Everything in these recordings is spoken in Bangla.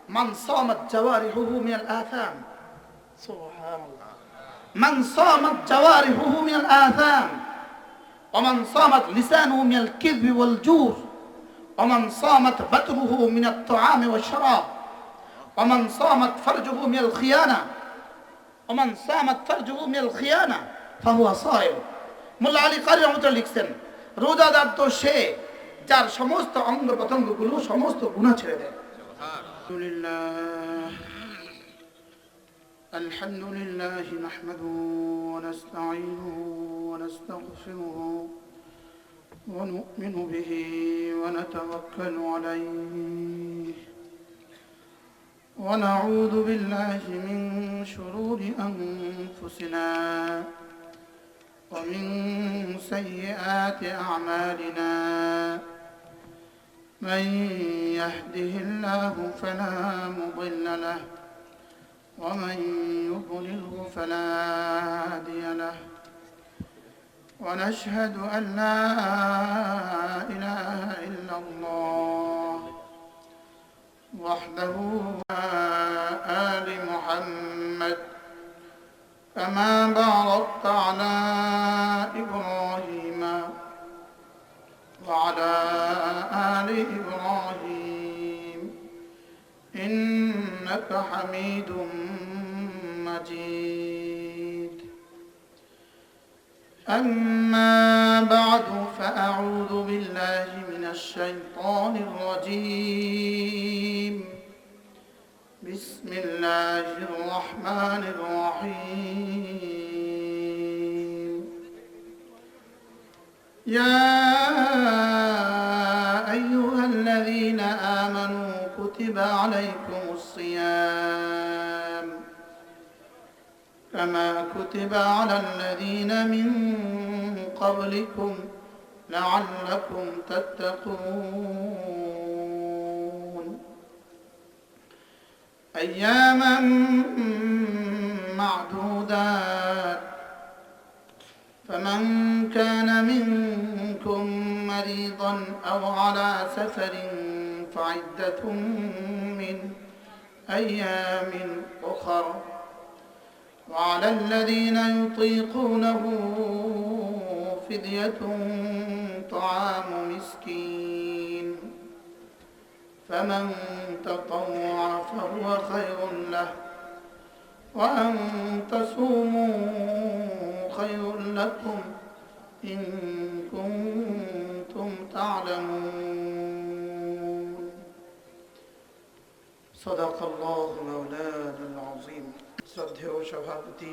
মান সামাত জাওয়ারিহুহু মিনাল আথাম, সুবহানাল্লাহ, মান সামাত জাওয়ারিহুহু মিনাল আথাম ওয়া মান সামাত লিসানুহু মিনাল কিযবি ওয়াল জুর ওয়া মান সামাত বাতনুহু মিনাত তাআমি ওয়াশ শারাব ওয়া মান সামাত ফারজুহু মিনাল খিয়ানা ওয়া মান সামাত ফারজুহু মিনাল খিয়ানা ফাহুয়া সায়িম। মোল্লা আলী কারি রহমাতুল্লাহ লিখছেন, রোজাদার তো সে যার সমস্ত অঙ্গ প্রত্যঙ্গগুলো সমস্ত গুনাহ ছেড়ে দেয়। আলহামদুলিল্লাহ আলহামদুলিল্লাহ নাহমাদুহু ওয়া নাস্তাঈনুহু ওয়া নাস্তাগফিরুহু ওয়া নু'মিনু বিহি ওয়া নাতাওয়াক্কালু আলাইহি ওয়া নাউযু বিল্লাহি মিন শুরুরি আনফুসিনা ومن سيئات أعمالنا من يهده الله فلا مضل له ومن يضلله فلا هادي له ونشهد أن لا إله إلا الله وحده آل محمد كما باركت على إبراهيم وعلى آل إبراهيم إنك حميد مجيد. أما بعد فأعوذ بالله من الشيطان الرجيم. بسم الله الرحمن الرحيم. يا أيها الذين آمنوا كتب عليكم الصيام كما كتب على الذين من قبلكم لعلكم تتقون. أياما معدودات فمن كان منكم مريضا أو على سفر فعدة من أيام أخر وعلى الذين يطيقونه فدية طعام مسكين فمن تطوع فهو خير له وأن تصوموا خير لكم إن كنتم تعلمون. صدق الله مولانا العظيم. শ্রদ্ধেয় সভাপতি,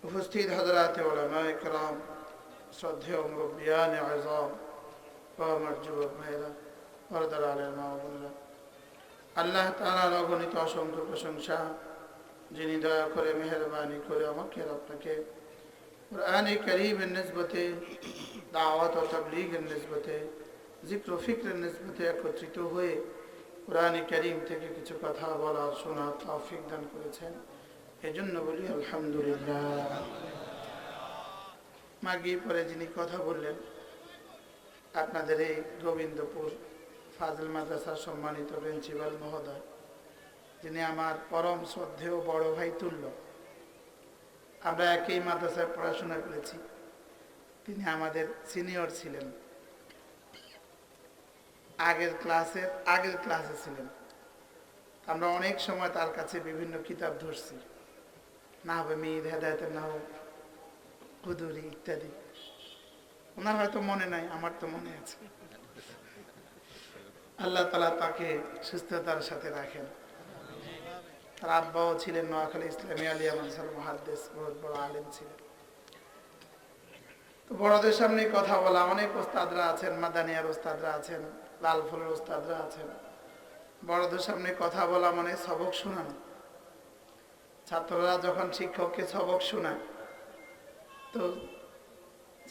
উপস্থিত হযরত উলামায়ে কেরাম, শ্রদ্ধেয় মুরব্বিয়ানে আযম ও আমার যুবক ভাইরা, পর্দার আলের মা ও বোনেরা, আল্লাহ তাআলার অগণিত অসংখ্য প্রশংসা, যিনি দয়া করে মেহেরবানি করে আমাকে আর আপনাকে কুরআনে কারীমের নিসবতে, দাওয়াত ও তাবলীগের নিসবতে, জিক্র ও ফিকরের নিসবতে একত্রিত হয়ে কুরআনে কারীম থেকে কিছু কথা বলার শোনার তৌফিক দান করেছেন। এজন্য বলি আলহামদুলিল্লাহ। মাগরিব পরে যিনি কথা বললেন, আপনাদের এই গোবিন্দপুর ফাজিল মাদ্রাসার সম্মানিত প্রিন্সিপাল মহোদয়, যিনি আমার পরম শ্রদ্ধেয় বড় ভাই তুল্য, আমরা একই মাদ্রাসায় পড়াশোনা করেছি। তিনি আমাদের সিনিয়র ছিলেন, আগের ক্লাসে ছিলেন। আমরা অনেক সময় তার কাছে বিভিন্ন কিতাব ধরছি, নাহবে মির, হেদায়েতের নাহব, কুদুরি ইত্যাদি। ওনার হয়তো মনে নাই, আমার তো মনে আছে। আল্লাহ তাআলা তাকে সুস্থতার সাথে রাখেন। তার আব্বাও ছিলেন নোয়াখালী ইসলামী আলিয়া মাদ্রাসার মুহাদ্দিস, বহুত বড় আলেম ছিলেন। তো বড়দের সামনে কথা বলা, অনেক ওস্তাদরা আছেন, মাদানিয়ার ওস্তাদরা আছেন, লালফুলের ওস্তাদরা আছেন। বড়দের সামনে কথা বলা মানে সবক শোনানো। ছাত্ররা যখন শিক্ষককে সবক শোনায়, তো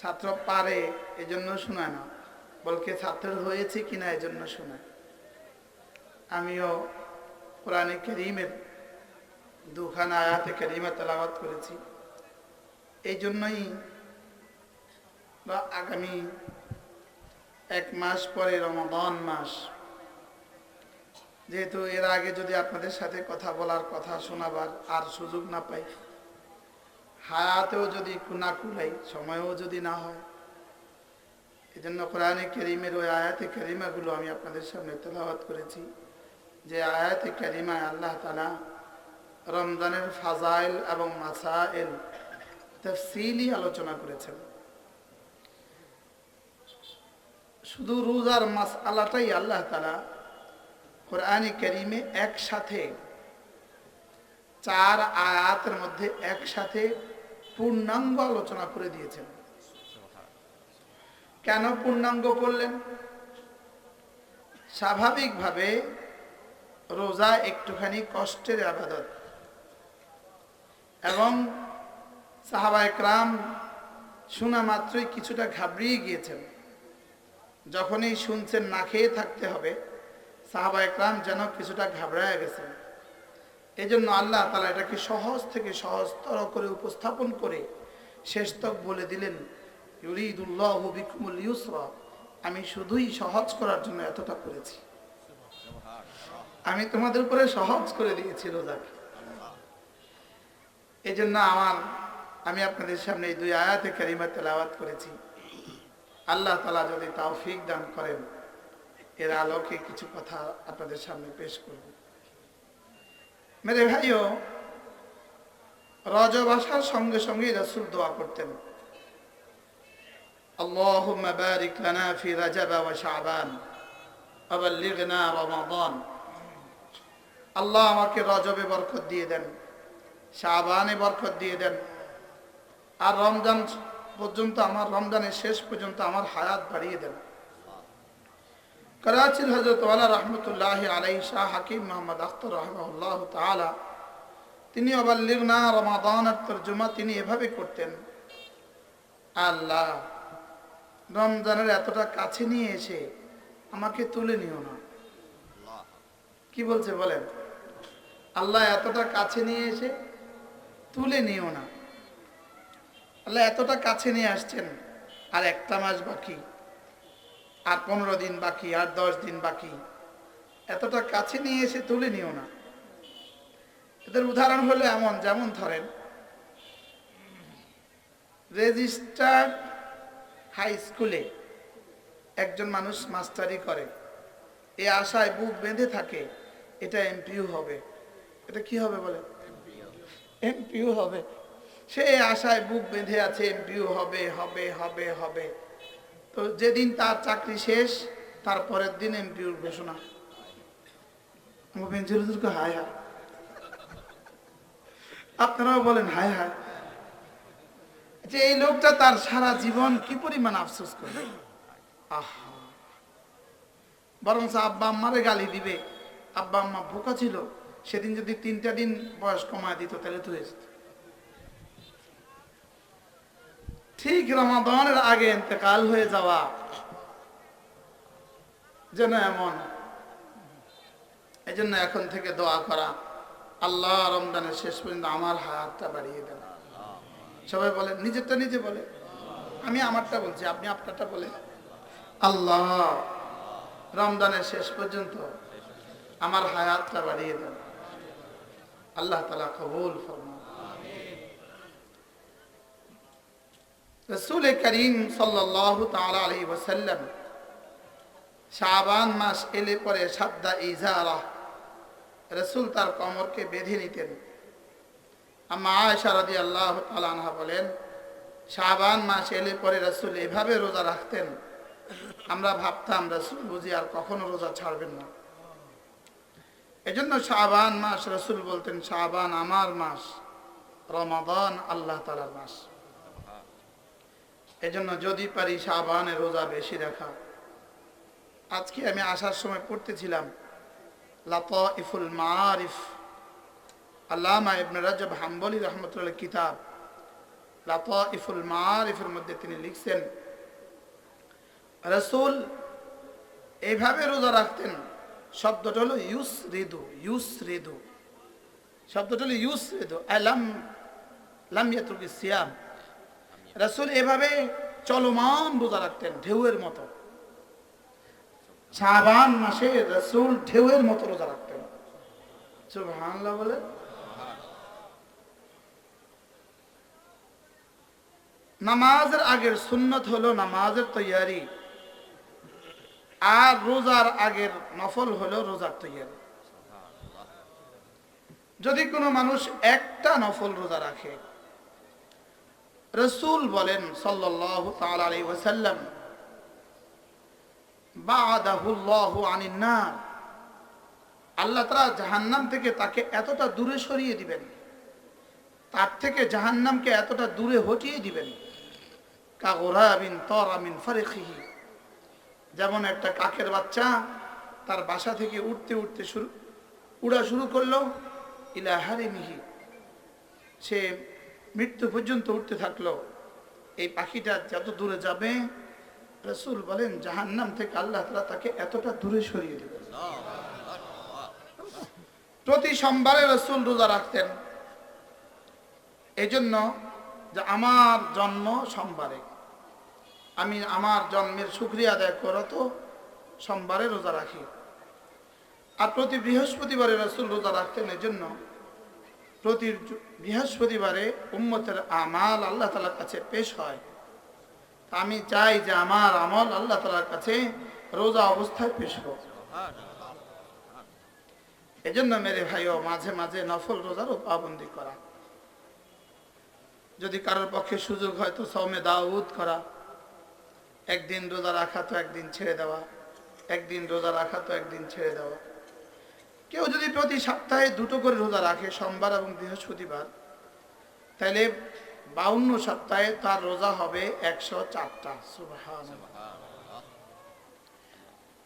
ছাত্র পারে এজন্য শোনায় না, বলকে ছাত্র হয়েছে কিনা এজন্য শোনায়। আমিও কোরআনে কারীমের দুখানা আয়াতে কারীমা তেলাওয়াত করেছি। এই জন্যই বা আগামী 1 মাস পরে রমাদান মাস, যেহেতু এর আগে যদি আপনাদের সাথে কথা বলার, কথা শোনাবার আর সুযোগ না পাই, হায়াতেও যদি না কুলাই, সময়ও যদি না হয়, এই জন্য কোরআনে কারীমের ওই আয়াতে কারিমাগুলো আমি আপনাদের সামনে তেলাওয়াত করেছি। যে আয়াতে কারিমায় আল্লাহ তাআলা রমজানের ফাজাইল এবং মাসাইল তাফসীলি আলোচনা করেছেন। শুধু রোজার মাসআলাটাই আল্লাহ তাআলা কোরআনে কারীমে একসাথে 4 আয়াতের মধ্যে একসাথে পূর্ণাঙ্গ আলোচনা করে দিয়েছেন। কেন পূর্ণাঙ্গ করলেন? স্বাভাবিকভাবে রোজা একটুখানি কষ্টের ইবাদত, এবং সাহাবায়ে কেরাম শোনা মাত্রই কিছুটা ঘাবড়িয়ে গিয়েছেন। যখনই শুনছেন না খেয়ে থাকতে হবে, সাহাবায়ে কেরাম যেন কিছুটা ঘাবড়ায় গেছেন। এই জন্য আল্লাহ তাআলা এটাকে সহজ থেকে সহজতর করে উপস্থাপন করে শেষ তক বলে দিলেন, ইউরিদুল্লাহু বিকুমুল ইউসরা, আমি শুধুই সহজ করার জন্য এতটা করেছি। আমি তোমাদের উপরে সহজ করে দিয়েছি রোজাকে। এই জন্য আমি আপনাদের সামনে এই 2 আয়াতে কারিমা তেলাওয়াত করেছি। আল্লাহ তাআলা যদি তৌফিক দান করেন, এর আলোকে কিছু কথা আপনাদের সামনে পেশ করব। মেরে ভাইও, রজব আসার সঙ্গে সঙ্গে রাসূল দোয়া করতেন, আল্লাহুম্মা বারিক লানা ফি রাজাব ওয়া শাবান ওয়া বাল্লিগনা রমাদান। আল্লাহ আমাকে রজবে বরকত দিয়ে দেন, শাবানে বরকত দিয়ে দেন, আর রমজান পর্যন্ত, আমার রমজানের শেষ পর্যন্ত আমার হায়াত বাড়িয়ে দেন। করাচির হযরত ওয়ালা রাহমাতুল্লাহি আলাইহি শাহ হাকিম মুহাম্মদ আখতার রাহিমাহুল্লাহ তাআলা, তিনি ওয়াবাল্লিগনা রমাদানের তরজমা তিনি এভাবে করতেন, আল্লাহ রমজানের এতটা কাছে নিয়ে এসে আমাকে তুলে নিও না। কি বলছে বলেন? আল্লাহ এতটা কাছে নিয়ে এসে তুলে নিও না। আল্লাহ এতটা কাছে নিয়ে আসছেন, আর একটা মাস বাকি, আর 15 দিন বাকি, আর 10 দিন বাকি, এতটা কাছে নিয়ে এসে তুলে নিও না। এদের উদাহরণ হলো এমন, যেমন ধরেন রেজিস্টার্ড হাই স্কুলে একজন মানুষ মাস্টারি করে, এই আশায় বুক বেঁধে থাকে এটা এমপিও হবে। এটা কি হবে বলে? এমপিও হবে। সে আশায় বুক বেঁধে আছে, এমপিও হবে হবে হবে হবে। তো যেদিন তার চাকরি শেষ, তার পরের দিন এমপিওর ঘোষণা। হায় হায়, আপনারাও বলেন হায় হায়। যে এই লোকটা তার সারা জীবন কি পরিমাণ আফসোস করবে। আহা, বরং আব্বা আম্মারে গালি দিবে, আব্বা আম্মা বোকা ছিল, সেদিন যদি 3টা দিন বয়স কমায় দিত তাহলে তো হয়ে যেত। ঠিক রমাদানের আগে ইন্তেকাল হয়ে যাওয়া যেন এমন। এই জন্য এখন থেকে দোয়া করা, আল্লাহ রমজানের শেষ পর্যন্ত আমার হায়াতটা বাড়িয়ে দেন। সবাই বলে, নিজেরটা নিজে বলে, আমি আমারটা বলছি, আপনি আপনারটা বলে, আল্লাহ রমজানের শেষ পর্যন্ত আমার হায়াতটা বাড়িয়ে দেন। আল্লাহ তাআলা কবুল ফরমান। রাসূল করিম সাল্লাল্লাহু তাআলা আলাইহি ওয়াসাল্লাম শাবান মাস এলে পরে সাদ্দা ইজারা, রাসূল তার কোমরকে বেঁধে নিতেন। আম্মা আয়েশা রাদিয়াল্লাহু তাআলা আনহা বলেন, শাবান মাস এলে পরে রাসূল এভাবে রোজা রাখতেন, আমরা ভাবতাম রাসূল বুঝি আর কখনো রোজা ছাড়বেন না। এজন্য শাবান মাস রাসূল বলতেন, শাবান আমার মাস, রমাদান আল্লাহ তাআলার মাস। এজন্য যদি পারি শাবানে রোজা বেশি রাখা। আজকে আমি আসার সময় পড়তেছিলাম লাতাইফুল মাআরিফ, আল্লামা ইবনে রাজব হাম্বলি রাহমাতুল্লাহ কিতাব লাতাইফুল মাআরিফের মধ্যে তিনি লিখছেন, রাসূল এইভাবে রোজা রাখতেন। শব্দটা হলো ইউসরিদু, ইউসরিদু শব্দটা হলো ইউসরিদু, লাম ইয়াতরুকি সিয়াম। রাসূল এভাবে চলমান রোজা রাখতেন, ঢেউয়ের মতো। শাবান মাসে রাসূল ঢেউয়ের মতো রোজা রাখতেন। সুবহানাল্লাহ বলে। নামাজের আগের সুন্নত হলো নামাজের তৈয়ারি, আর রোজার আগের নফল হলো রোজার তৈয়ারি। যদি কোনো মানুষ একটা নফল রোজা রাখে, রাসূল বলেন সাল্লাল্লাহু তাআলা আলাইহি ওয়াসাল্লাম, বা'দাহুল্লাহু আনিন নার, আল্লাহ তাআলা জাহান্নাম থেকে তাকে এতটা দূরে সরিয়ে দিবেন, তার থেকে জাহান্নামকে এতটা দূরে হটিয়ে দিবেন, কাগুরাবিন তারা মিন ফারিখিহি, যেমন একটা কাকের বাচ্চা তার বাসা থেকে উড়তে উড়তে উড়া শুরু করলো, ইলা হারিমিহি, সে মৃত্যু পর্যন্ত উঠতে থাকলো। এই পাখিটা যত দূরে যাবে, রাসূল বলেন জাহান্নাম থেকে আল্লাহ তাআলা তাকে এতটা দূরে সরিয়ে দিবেন। প্রতি সোমবারে রাসূল রোজা রাখতেন, এজন্য যে আমার জন্ম সোমবারে, আমি আমার জন্মের শুকরিয়া আদায় করো তো সোমবারে রোজা রাখি। আর প্রতি বৃহস্পতিবারে রাসূল রোজা রাখতেন, এজন্য প্রতি বৃহস্পতিবারে উম্মতের আমাল আল্লাহ তাআলার কাছে পেশ হয়। আমি চাই যে আমার আমল আল্লাহ তাআলার কাছে রোজা অবস্থায় পেশ হোক। এজন্য মেরে ভাইও মাঝে মাঝে নফল রোজারও পাবন্দি করা। যদি কারোর পক্ষে সুযোগ হয় তো সওমে দাউদ করা, একদিন রোজা রাখা তো একদিন ছেড়ে দেওয়া, একদিন রোজা রাখা তো একদিন ছেড়ে দেওয়া। কেউ যদি প্রতি সপ্তাহে দুটো করে রোজা রাখে, সোমবার এবং বৃহস্পতিবার, তাহলে 52 সপ্তাহে তার রোজা হবে 104টা। সুবহানাল্লাহ।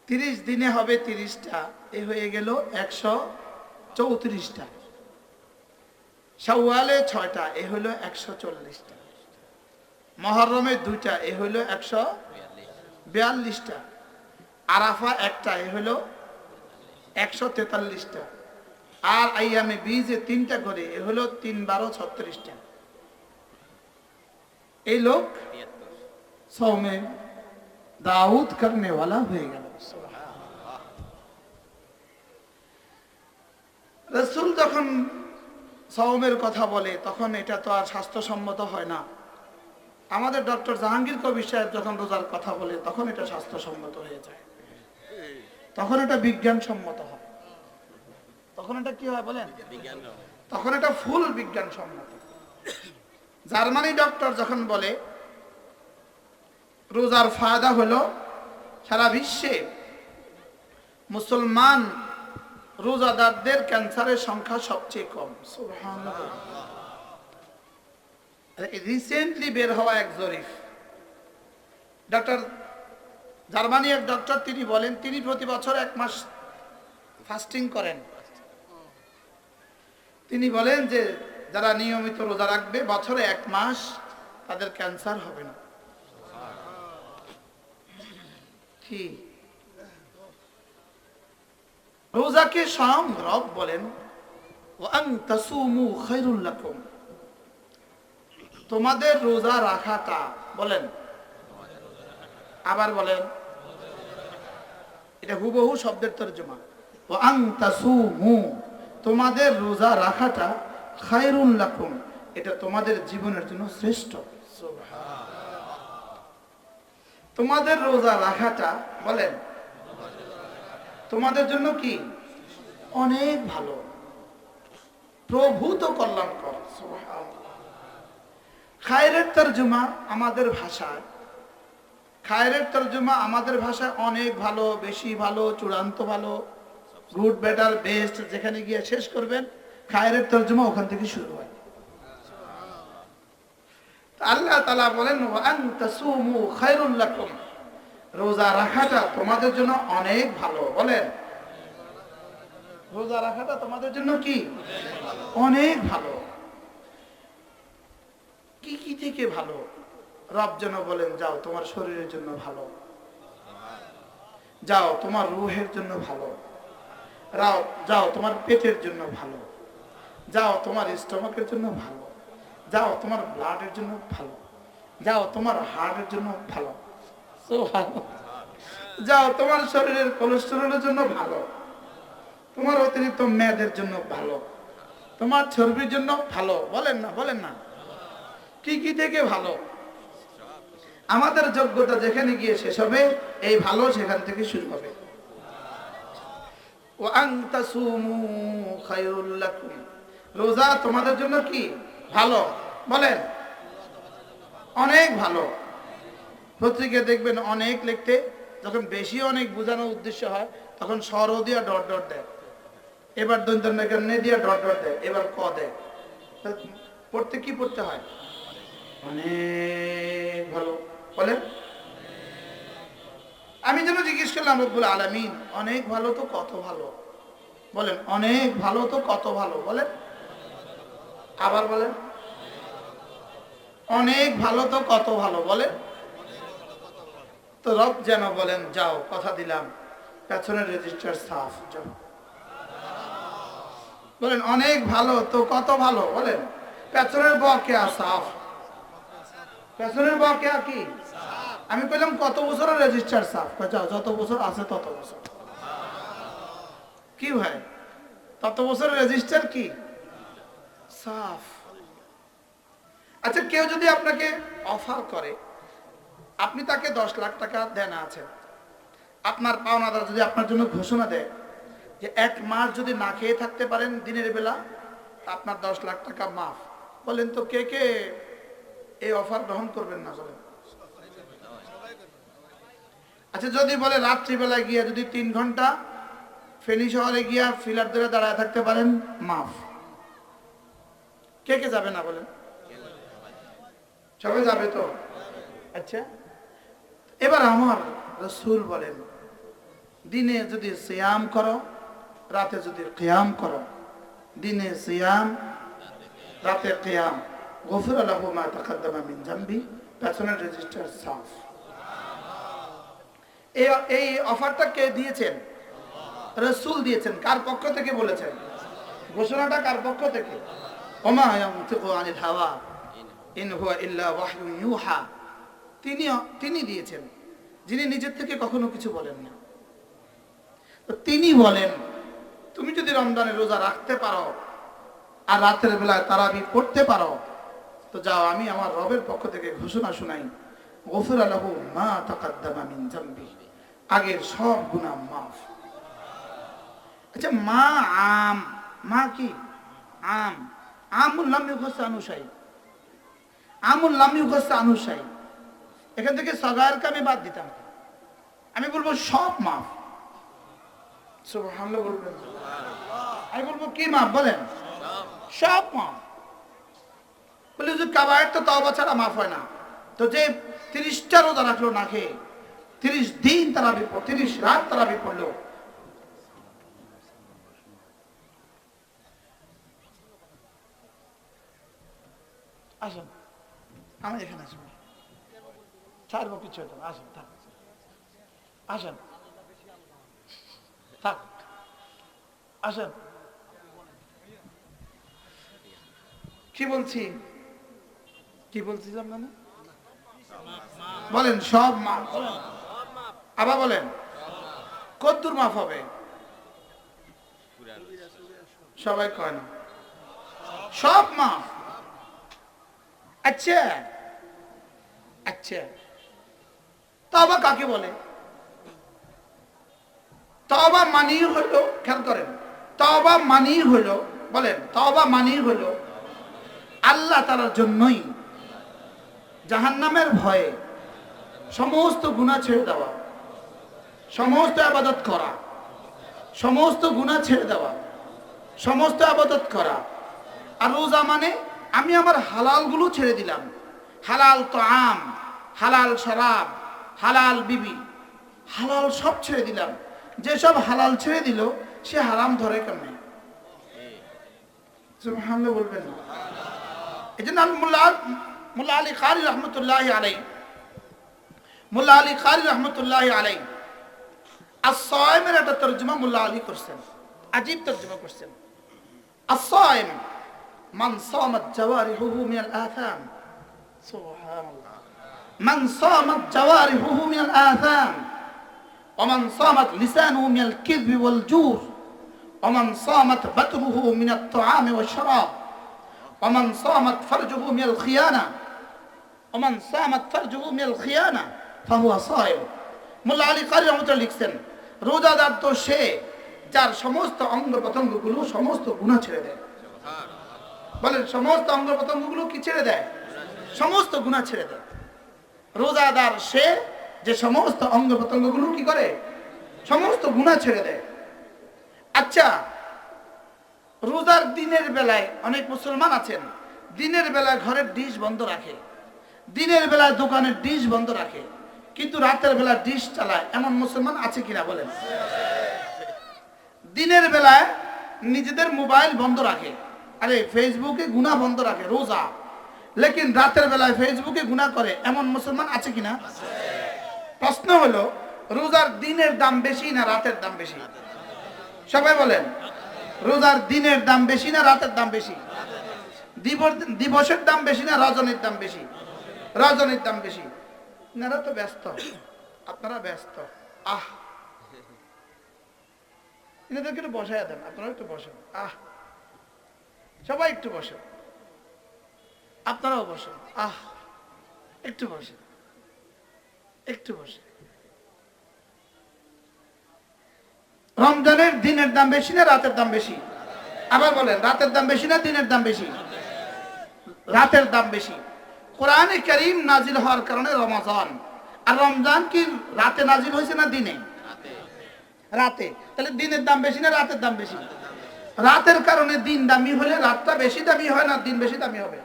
30 দিনে হবে 30টা, এ হয়ে গেল 134টা। শাওয়ালে 6টা, এ হলো 140টা। মুহররমে 2টা, এ হলো 142টা। আরাফা 1টা, এ হলো 143টা। আর আইয়ামে বীজে 3টা করে, এ হলো 3 12 36টা। এই লোক সওমে দাউদ করনে वाला হয়ে গেল। রাসূল যখন সওমের কথা বলে তখন এটা তো আর স্বাস্থ্যসম্মত হয় না। আমাদের ডক্টর জাহাঙ্গীর কবির সাহেব যখন রোজার কথা বলে তখন এটা স্বাস্থ্যসম্মত হয়ে যায়, তখন এটা বিজ্ঞানসম্মত হয়। তখন এটা কি হয় বলেন? তখন এটা ফুল বিজ্ঞানসম্মত। জার্মানি ডক্টর যখন বলে রোজার ফায়দা হলো সারা বিশ্বে মুসলমান রোজাদারদের ক্যান্সারের সংখ্যা সবচেয়ে কম। সুবহানাল্লাহ। রিসেন্টলি বের হওয়া এক জরিপ, ডক্টর জার্মানি এক ডক্টর, তিনি বলেন তিনি প্রতি বছর 1 মাস ফাস্টিং করেন। তিনি বলেন যে যারা নিয়মিত রোজা রাখবে বছরে 1 মাস তাদের ক্যান্সার হবে না। কি রোজাকে স্বয়ং রব বলেন, ওয়া আন তাসুমু খায়রুল লাকুম, তোমাদের রোজা রাখাটা, বলেন আবার বলেন, এটা হুবহু শব্দের তরজমা। ওয়া আন তাসুমু, তোমাদের রোজা রাখাটা, খায়রুল লাকুম, এটা তোমাদের জীবনের জন্য শ্রেষ্ঠ। সুবহানাল্লাহ। তোমাদের রোজা রাখাটা, বলেন তোমাদের জন্য কি অনেক ভালো, প্রভূত কল্যাণকর। সুবহানাল্লাহ। খায়রের তরজমা আমাদের ভাষায়, খায়রের তরজমা আমাদের ভাষায় অনেক ভালো, বেশি ভালো, চূড়ান্ত ভালো, গুড, বেটার, বেস্ট, যেখানে গিয়ে শেষ করবেন খায়রের তরজমা ওখান থেকে শুরু হয়। আল্লাহ তাআলা বলেন ওয়া আন তাসুমু খায়রুল লাকুম, রোজা রাখাটা তোমাদের জন্য অনেক ভালো। বলেন রোজা রাখাটা তোমাদের জন্য কি অনেক ভালো। কি কি থেকে ভালো? রব যেন বলেন যাও তোমার শরীরের জন্য ভালো, যাও তোমার রূহের জন্য ভালো, যাও তোমার পেটের জন্য ভালো, যাও তোমার স্টমাকের জন্য ভালো, যাও তোমার ব্লাডের জন্য ভালো, যাও তোমার হার্টের জন্য ভালো। যাও, তোমার শরীরের কোলেস্টেরলের জন্য ভালো, তোমার অতিরিক্ত মেদের জন্য ভালো, তোমার চর্বির জন্য ভালো। বলেন না, বলেন না, কি কি থেকে ভালো? আমাদের যোগ্যতা যেখানে গিয়ে শেষ হবে, এই ভালো সেখান থেকে শুরু হবে। ওয়া আন তাসুমু খায়রুল লাকুম, রোজা তোমাদের জন্য কি ভালো? বলেন, অনেক ভালো। পত্রিকা দেখবেন অনেক লিখতে, যখন বেশি অনেক বোঝানোর উদ্দেশ্য হয় তখন সর দিয়া ডট ডট দেয়, এবার দন্তনে দিয়া ডট ডট দেয়, এবার ক দেয়। পড়তে কি পড়তে হয়? অনেক ভালো। বলেন, আমি যেন জিজ্ঞেস করলাম রব্বুল আলামিন, অনেক ভালো তো কত ভালো? বলেন, অনেক ভালো তো কত ভালো? বলেন, আবার বলেন, অনেক ভালো তো কত ভালো? বলেন। তো রব যেন বলেন, যাও, কথা দিলাম, পেছনের রেজিস্টার সাফ। যাও, বলেন, অনেক ভালো তো কত ভালো? বলেন, পেছনের বকেয়া সাফ। পেছনের বকেয়া কি? আমি কইলাম কত বছরের রেজিস্টার সাফ? যাও, যত বছর আছে তত বছর। কি ভাই, তত বছরের রেজিস্টার কি সাফ? আচ্ছা, কেউ যদি আপনাকে অফার করে, আপনি তাকে 10 লাখ টাকা দেন আছেন, আপনার পাওনাদার যদি আপনার জন্য ঘোষণা দেয় যে 1 মাস যদি না খেয়ে থাকতে পারেন দিনের বেলা, আপনার 10 লাখ টাকা মাফ, বলেন তো কে কে এই অফার গ্রহণ করবেন না? বলেন। আচ্ছা, যদি বলে রাত্রিবেলায় গিয়া যদি 3 ঘন্টা ফেনী শহরে গিয়া ফিলার ধরে দাঁড়ায় থাকতে পারেন, মাফ, কে কে যাবে না? বলেন, সবাই যাবে তো? আচ্ছা, এবার আমার রাসূল বলেন, দিনে যদি সিয়াম করো, রাতে যদি কিয়াম করো, দিনে সিয়াম, রাতে কিয়াম, গফিরা লাহু মা তাকাদ্দামা মিন যামবি, পেছনের রেজিস্টার সাফ। এই অফারটা কে দিয়েছেন? রাসূল দিয়েছেন। কার পক্ষ থেকে বলেছেন? ঘোষণাটা কার পক্ষ থেকে? ওমা ইয়ানতিকু আনিল হাওয়া ইন হুয়া ইল্লা ওয়াহয়ুন ইউহা। তিনি দিয়েছেন, যিনি নিজের থেকে কখনো কিছু বলেন না। তো তিনি বলেন, তুমি যদি রমজানের রোজা রাখতে পারো আর রাতের বেলায় তারাবি পড়তে পারো, তো যাও, আমি আমার রবের পক্ষ থেকে ঘোষণা শুনাই, গফিরা লাহু মা তাকাদ্দামা মিন যামবি, আগের সব গুনাহ মাফ। আচ্ছা, মা আম, মা কি? আম, আমুল লাম ইউখাসসা আনহু শাই, আমুল লাম ইউখাসসা আনহু শাই। এখান থেকে সগায়েরকে আমি বাদ দিতাম, আমি বলবো সব মাফ। সুবহানাল্লাহ বলবেন। আমি বলবো কি মাফ? বলেন, সব মাফ। বলে যে কাবায়ের তো তওবা ছাড়া মাফ হয় না। তো যে 30টা রোজা রাখলো না খেয়ে, 30 দিন তারাবি, 30 রাত তারাবি পড়লো, আসেন আমি এখানে আসবো, ছাড়বো কিছু একটা, আসেন, থাক, আসেন, থাক, আসেন। কি বলছি, কি বলছি জানেন? বলেন সব মাফ। আবার বলেন, কতদূর মাফ হবে? সবাই কয় না, সব মাফ। আচ্ছা, আচ্ছা, তওবা কাকে বলে? তওবা মানি হলো, খেয়াল করেন, তওবা মানি হলো, বলেন, তওবা মানি হলো আল্লাহ তাআলার জন্যই জাহান্নামের ভয়ে সমস্ত গুনাহ ছেড়ে দেওয়া, সমস্ত ইবাদত করা, সমস্ত গুনাহ ছেড়ে দেওয়া, সমস্ত ইবাদত করা। আর রোজা মানে আমি আমার হালালগুলো ছেড়ে দিলাম, হালাল তাআম, হালাল শরাব, হালাল বিবি, হালাল সব ছেড়ে দিলাম। যেসব হালাল ছেড়ে দিল সে হারাম ধরে কেমনে? সুবহানাল্লাহ বলবেন না? এই জন্য মুল্লা আলী কারি রহমতুল্লাহ আলাই, মুল্লা আলী কারি রহমতুল্লাহ আলাই আস-সায়েমের একটা তরজমা মুল্লা আলী করছেন, আজীব তরজমা করছেন। আস-সায়েম মান সামাত জাওয়ারিহুহু মিনাল আথাম, সুবহানাল্লাহ, মান সামাত জাওয়ারিহুহু মিনাল আথাম ওমান সামাত লিসানুহু মিনাল কিযবি ওয়াল জুর ওমান সামাত বাতনুহু মিনাত তুআমি ওয়াশ শারাব ওমান সামাত ফারজুহু মিনাল খিয়ানা ওমান সামাত ফারজুহু মিনাল খিয়ানা ফাহুয়া সায়িম। মোল্লা আলী কারি রহমাতুল্লাহ লিখছেন, রোজাদার তো সে যার সমস্ত অঙ্গ প্রত্যঙ্গগুলো সমস্ত গুনাহ ছেড়ে দেয়। বলেন, সমস্ত অঙ্গ প্রত্যঙ্গগুলো কি ছেড়ে দেয়? সমস্ত গুনাহ ছেড়ে দেয়। রোজাদার সে যে সমস্ত অঙ্গ প্রত্যঙ্গগুলো কি করে? সমস্ত গুনাহ ছেড়ে দেয়। আচ্ছা, রোজার দিনের বেলায় অনেক মুসলমান আছেন, দিনের বেলায় ঘরের ডিশ বন্ধ রাখে, দিনের বেলায় দোকানের ডিশ বন্ধ রাখে, কিন্তু রাতের বেলা ডিশ চালায়, এমন মুসলমান আছে কিনা বলেন? দিনের বেলায় নিজেদের মোবাইল বন্ধ রাখে, আরে ফেসবুকে গুনাহ বন্ধ রাখে রোজা, লেকিন রাতের বেলায় ফেসবুকে গুনাহ করে, এমন মুসলমান আছে কিনা? প্রশ্ন হলো, রোজার দিনের দাম বেশি না রাতের দাম বেশি? সবাই বলেন, রোজার দিনের দাম বেশি না রাতের দাম বেশি? দিবসের দাম বেশি না রজনীর দাম বেশি? রজনীর দাম বেশি। আপনারা তো ব্যস্ত, আপনারা ব্যস্ত। এনাদেরকে একটু বসায় দেন, আপনারা একটু বসেন। সবাই একটু বসেন, আপনারাও বসেন। একটু বসেন, একটু বসেন। রমজানের দিনের দাম বেশি না রাতের দাম বেশি? আবার বলেন, রাতের দাম বেশি না দিনের দাম বেশি? রাতের দাম বেশি। কোরআনে কারীম নাজিল হওয়ার কারণে রমজান, আর রমজান কি রাতে নাজিল হয়েছে না দিনে? রাতে। তাহলে দিনের দাম বেশি না রাতের দাম বেশি? রাতের কারণে দিন দামি হলে রাতটা বেশি দামি হয় না দিন বেশি দামি হবে?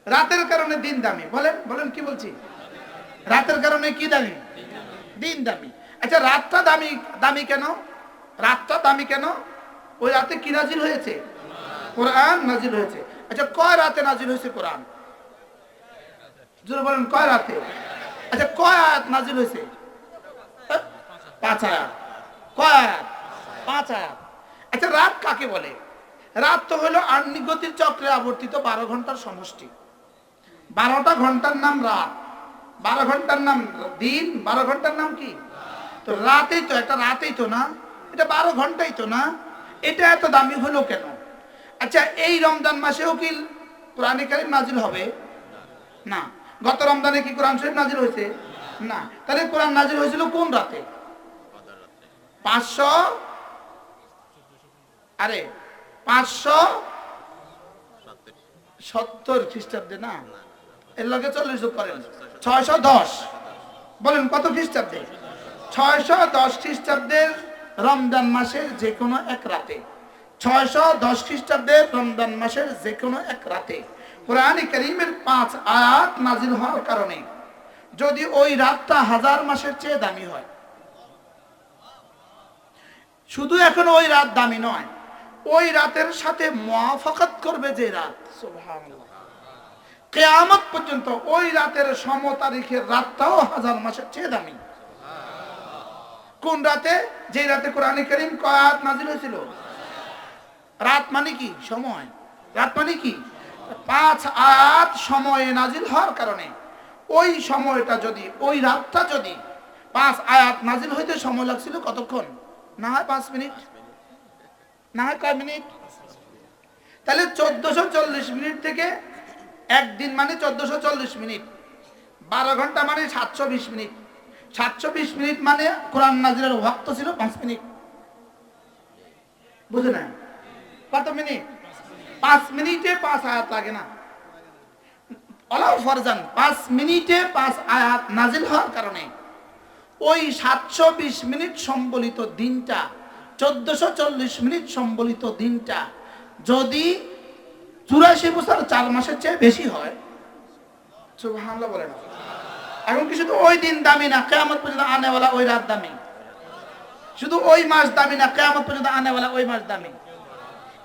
রাতের কারণে দিন দামি। বলেন বলেন, কি বলছি? রাতের কারণে কি দামি? দিন দামি। আচ্ছা, রাতটা দামি দামি কেন? রাতটা দামি কেন? ওই রাতে কি নাজিল হয়েছে? কোরআন নাজিল হয়েছে। আচ্ছা, কয় রাতে নাজিল হয়েছে কোরআন? জোরে বলেন, কয় রাতে? আচ্ছা, কয় আয়াত নাজিল হয়েছে? 5 আয়াত। কয় আয়াত? 5 আয়াত। আচ্ছা, রাত কাকে বলে? রাত তো হলো আহ্নিক গতির চক্রে আবর্তিত 12 ঘন্টার সমষ্টি। 12টা ঘন্টার নাম রাত, 12 ঘন্টার নাম দিন, 12 ঘন্টার নাম কি? তো রাতেই তো, একটা রাতেই তো না, এটা 12 ঘন্টাই তো না, এটা এত দামি হলো কেন? আচ্ছা, এই রমজান মাসেও কি কোরআনে কারীম নাজিল হবে? না। গত রমজানে কি কোরআন শরীফ নাজিল হয়েছে? না। তাহলে কোরআন নাজিল হয়েছিল কোন রাতে? 570 খ্রিস্টাব্দে না, এর লগে 40 যোগ করেন, 610। বলেন কত খ্রিস্টাব্দে? 610 খ্রিস্টাব্দের রমজান মাসের যে কোনো এক রাতে, 610 খ্রিস্টাব্দের রমজান মাসের যে কোনো এক রাতে কোরআনে কারীমের 5 আয়াত নাজিল হওয়ার কারণে যদি ওই রাতটা 1000 মাসের চেয়ে দামি হয়, শুধু এখন ওই রাত দামি নয়, ওই রাতের সাথে মুআফাকাত করবে যে রাত, সুবহানাল্লাহ, কিয়ামত পর্যন্ত ওই রাতের সম তারিখের রাতটাও 1000 মাসের চেয়ে দামি। কোন রাতে? যে রাতে কোরআনে কারীম কয় আয়াত নাজিল হয়েছিল? রাত মানে কি? সময়। রাত মানে কি? 5 আয়াত সময়ে নাজিল হওয়ার কারণে ওই সময়টা যদি, ওই রাতটা যদি 5 আয়াত নাজিল হইতে সময় লাগছিল কতক্ষণ? না হয় 5 মিনিট, না হয় কয় মিনিট? তাহলে 1440 মিনিট থেকে একদিন মানে 1440 মিনিট, 12 ঘন্টা মানে 720 মিনিট, 720 মিনিট মানে কোরআন নাজিলের ওয়াক্ত ছিল 5 মিনিট। বুঝে না? কত মিনিট? 5 মিনিটে 5 আয়াত লাগে না। অলাউ ফরজান 5 মিনিটে 5 আয়াত নাজিল হওয়ার কারণে ওই 720 মিনিট সম্বলিত দিনটা, 1440 মিনিট সম্বলিত দিনটা যদি 84 বছর 4 মাসের চেয়ে বেশি হয়, সুবহানাল্লাহ বলেন। এখন কি শুধু ওই দিন দামি না, কিয়ামত পর্যন্ত আনেওয়ালা ওই রাত দামি? শুধু ওই মাস দামি না, কিয়ামত পর্যন্ত আনেওয়ালা ওই মাস দামি?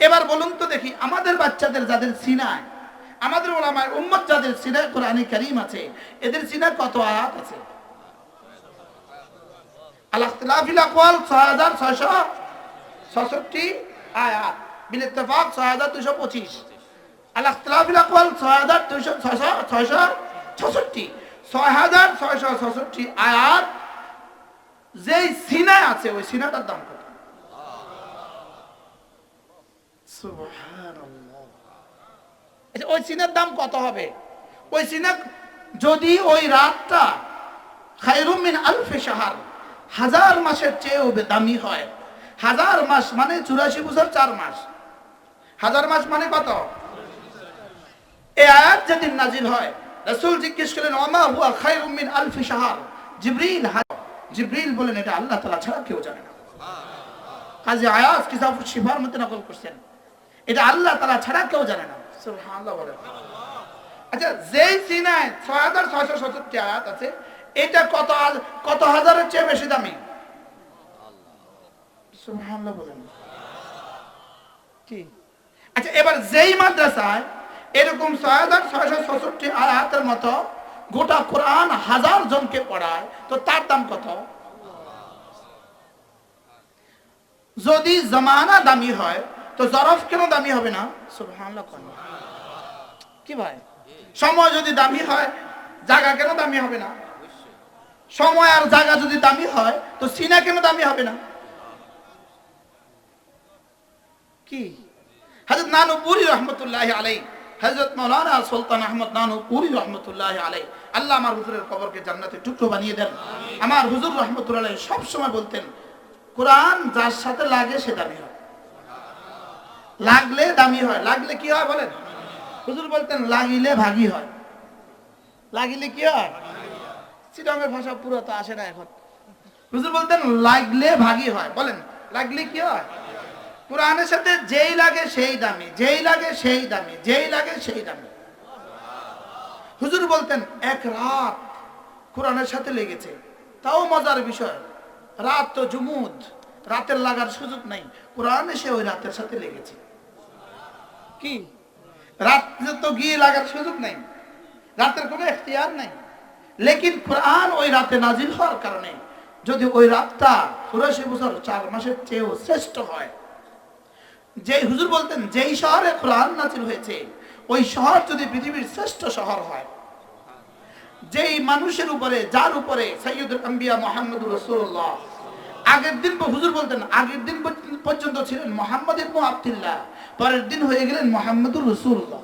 এবার বলুন তো দেখি, আমাদের বাচ্চাদের যাদের সিনায়, আমাদের উলামায়ে উম্মত যাদের সিনায় কোরআনে কারীম আছে, এদের সিনায় কত আয়াত আছে? আল ইখতিলাফিল আকওয়াল 6666 আয়াত, বিল ইত্তেফাক 6225। আল ইখতিলাফিল আকওয়াল 6266 6666 আয়াত যেই সিনায় আছে ওই সিনাটার দাম কত? সুবহানাল্লাহ। ওই সিনার দাম কত হবে? ওই সিনা যদি ওই রাতটা খায়রুম মিন আলফি শাহর, 1000 মাসের চেয়েও দামি হয়। 1000 মাস মানে 84 বছর 4 মাস। 1000 মাস মানে কত? এই আয়াত যেদিন নাজিল হয়, রাসূল জিজ্ঞেস করলেন ওমা হুয়া খায়রুম মিন আলফি শাহর। জিবরিল বলেন এটা আল্লাহ তাআলা ছাড়া কেউ জানে না। কাজী আয়াজ কিতাবুশ শিফার মধ্যে নকল করছেন, এটা আল্লাহ তাআলা ছাড়া কেউ জানে না। সুবহানাল্লাহ বলেন। আচ্ছা, যেই সিনায় 6667 আয়াত আছে, এটা কত হাজারের চেয়ে বেশি দামি? সুবহানাল্লাহ বলেন। কি? আচ্ছা, এবার যেই মাদ্রাসায় এরকম 6667 আয়াতের মতো গোটা কোরআন 1000 জনকে পড়ায়, তো তার দাম কত? যদি জামানা দামি হয় তো জরফ কেন দামি হবে না? সুবহানাল্লাহ। কি ভাই, সময় যদি দামি হয় জায়গা কেন দামি হবে না? সময় আর জায়গা যদি দামি হয় তো সিনা কেন দামি হবে না? কি? হযরত নানুপুরি রহমতুল্লাহি আলাইহি, হযরত মাওলানা সুলতান আহমদ নানুপুরি রহমতুল্লাহি আলাইহি, আল্লাহ আমার হুজুরের কবরকে জান্নাতের টুকরো বানিয়ে দেন। আমার হুজুর রহমতুল্লাহি আলাইহি সব সময় বলতেন, কোরআন যার সাথে লাগে সে দামি হয়। লাগলে দামি হয়। লাগলে কি হয় বলেন? হুজুর বলতেন লাগিলে ভাগী হয়। লাগিলে কি হয়? চিটাঙ্গের ভাষা পুরো তো আসে না এখন। হুজুর বলতেন লাগলে ভাগী হয়। বলেন লাগলে কি হয়? কোরআনের সাথে যেই লাগে সেই দামি, যেই লাগে সেই দামি, যেই লাগে সেই দামি। হুজুর বলতেন এক রাত কোরআনের সাথে লেগেছে, তাও মজার বিষয়, রাত তো জুমুদ, রাতের লাগার সুযোগ নাই, কোরআন এসে ওই রাতের সাথে লেগেছে। কি? রাত তো গিয়ে লাগার সুযোগ নাই, রাতের কোনো এখতিয়ার নাই, লেকিন কোরআন ওই রাতে নাজিল হওয়ার কারণে যদি ওই রাতটা 84 বছর 4 মাসের চেয়েও শ্রেষ্ঠ হয়। যেই হুজুর বলতেন যেই শহরে কোরআন নাজিল হয়েছে ওই শহর যদি পৃথিবীর শ্রেষ্ঠ শহর হয়, যেই মানুষের উপরে যার উপরে সাইয়্যিদুল আম্বিয়া মুহাম্মদুর রাসূলুল্লাহ, আগের দিন হুজুর বলতেন আগের দিন পর্যন্ত ছিলেন মুহাম্মদ ইবনে আব্দুল্লাহ, পরের দিন হয়ে গেলেন মুহাম্মদুর রাসূলুল্লাহ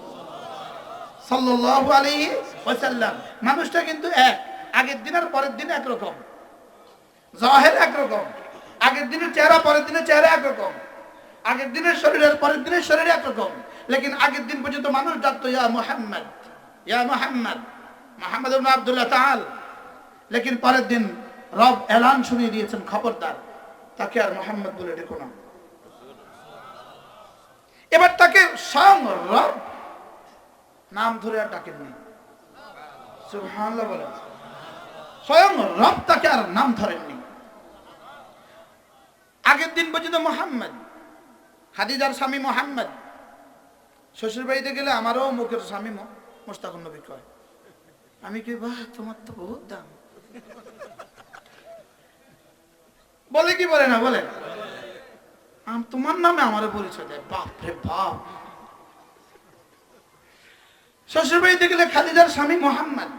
সাল্লাল্লাহু আলাইহি ওয়াসাল্লাম। মানুষটা কিন্তু এক, আগের দিন আর পরের দিন একরকম, জাহের একরকম, আগের দিনের চেহারা পরের দিনের চেহারা একরকম, আগের দিনের শরীরের পরের দিনের শরীর একরকম, লেকিন আগের দিন পর্যন্ত মানুষ ডাকতো ইয়া মুহাম্মদ, ইয়া মুহাম্মদ, মুহাম্মদ ইবনে আব্দুল্লাহ তাআল, লেকিন পরের দিন রব এলান শুনিয়ে দিয়েছেন, খবরদার তাকে আর মুহাম্মদ বলে ডেকো না। এবার তাকে স্বয়ং রব নাম ধরে আর ডাকেননি। সুবহানাল্লাহ বলেন। স্বয়ং রব তাকে আর নাম ধরেননি। আগের দিন পর্যন্ত মুহাম্মদ, খাদিজার স্বামী মুহাম্মদ, শ্বশুর বাড়িতে গেলে আমারও মুখের স্বামী মুশতাকুন নবী কয়। আমি কি বাহ তোমার তো বহুত দাম বলে কি বলে না বলে, তোমার নামে আমারও পরিচয় দেয়। বাপ রে বাপ। শ্বশুর বাড়িতে গেলে খাদিজার স্বামী মুহাম্মদ,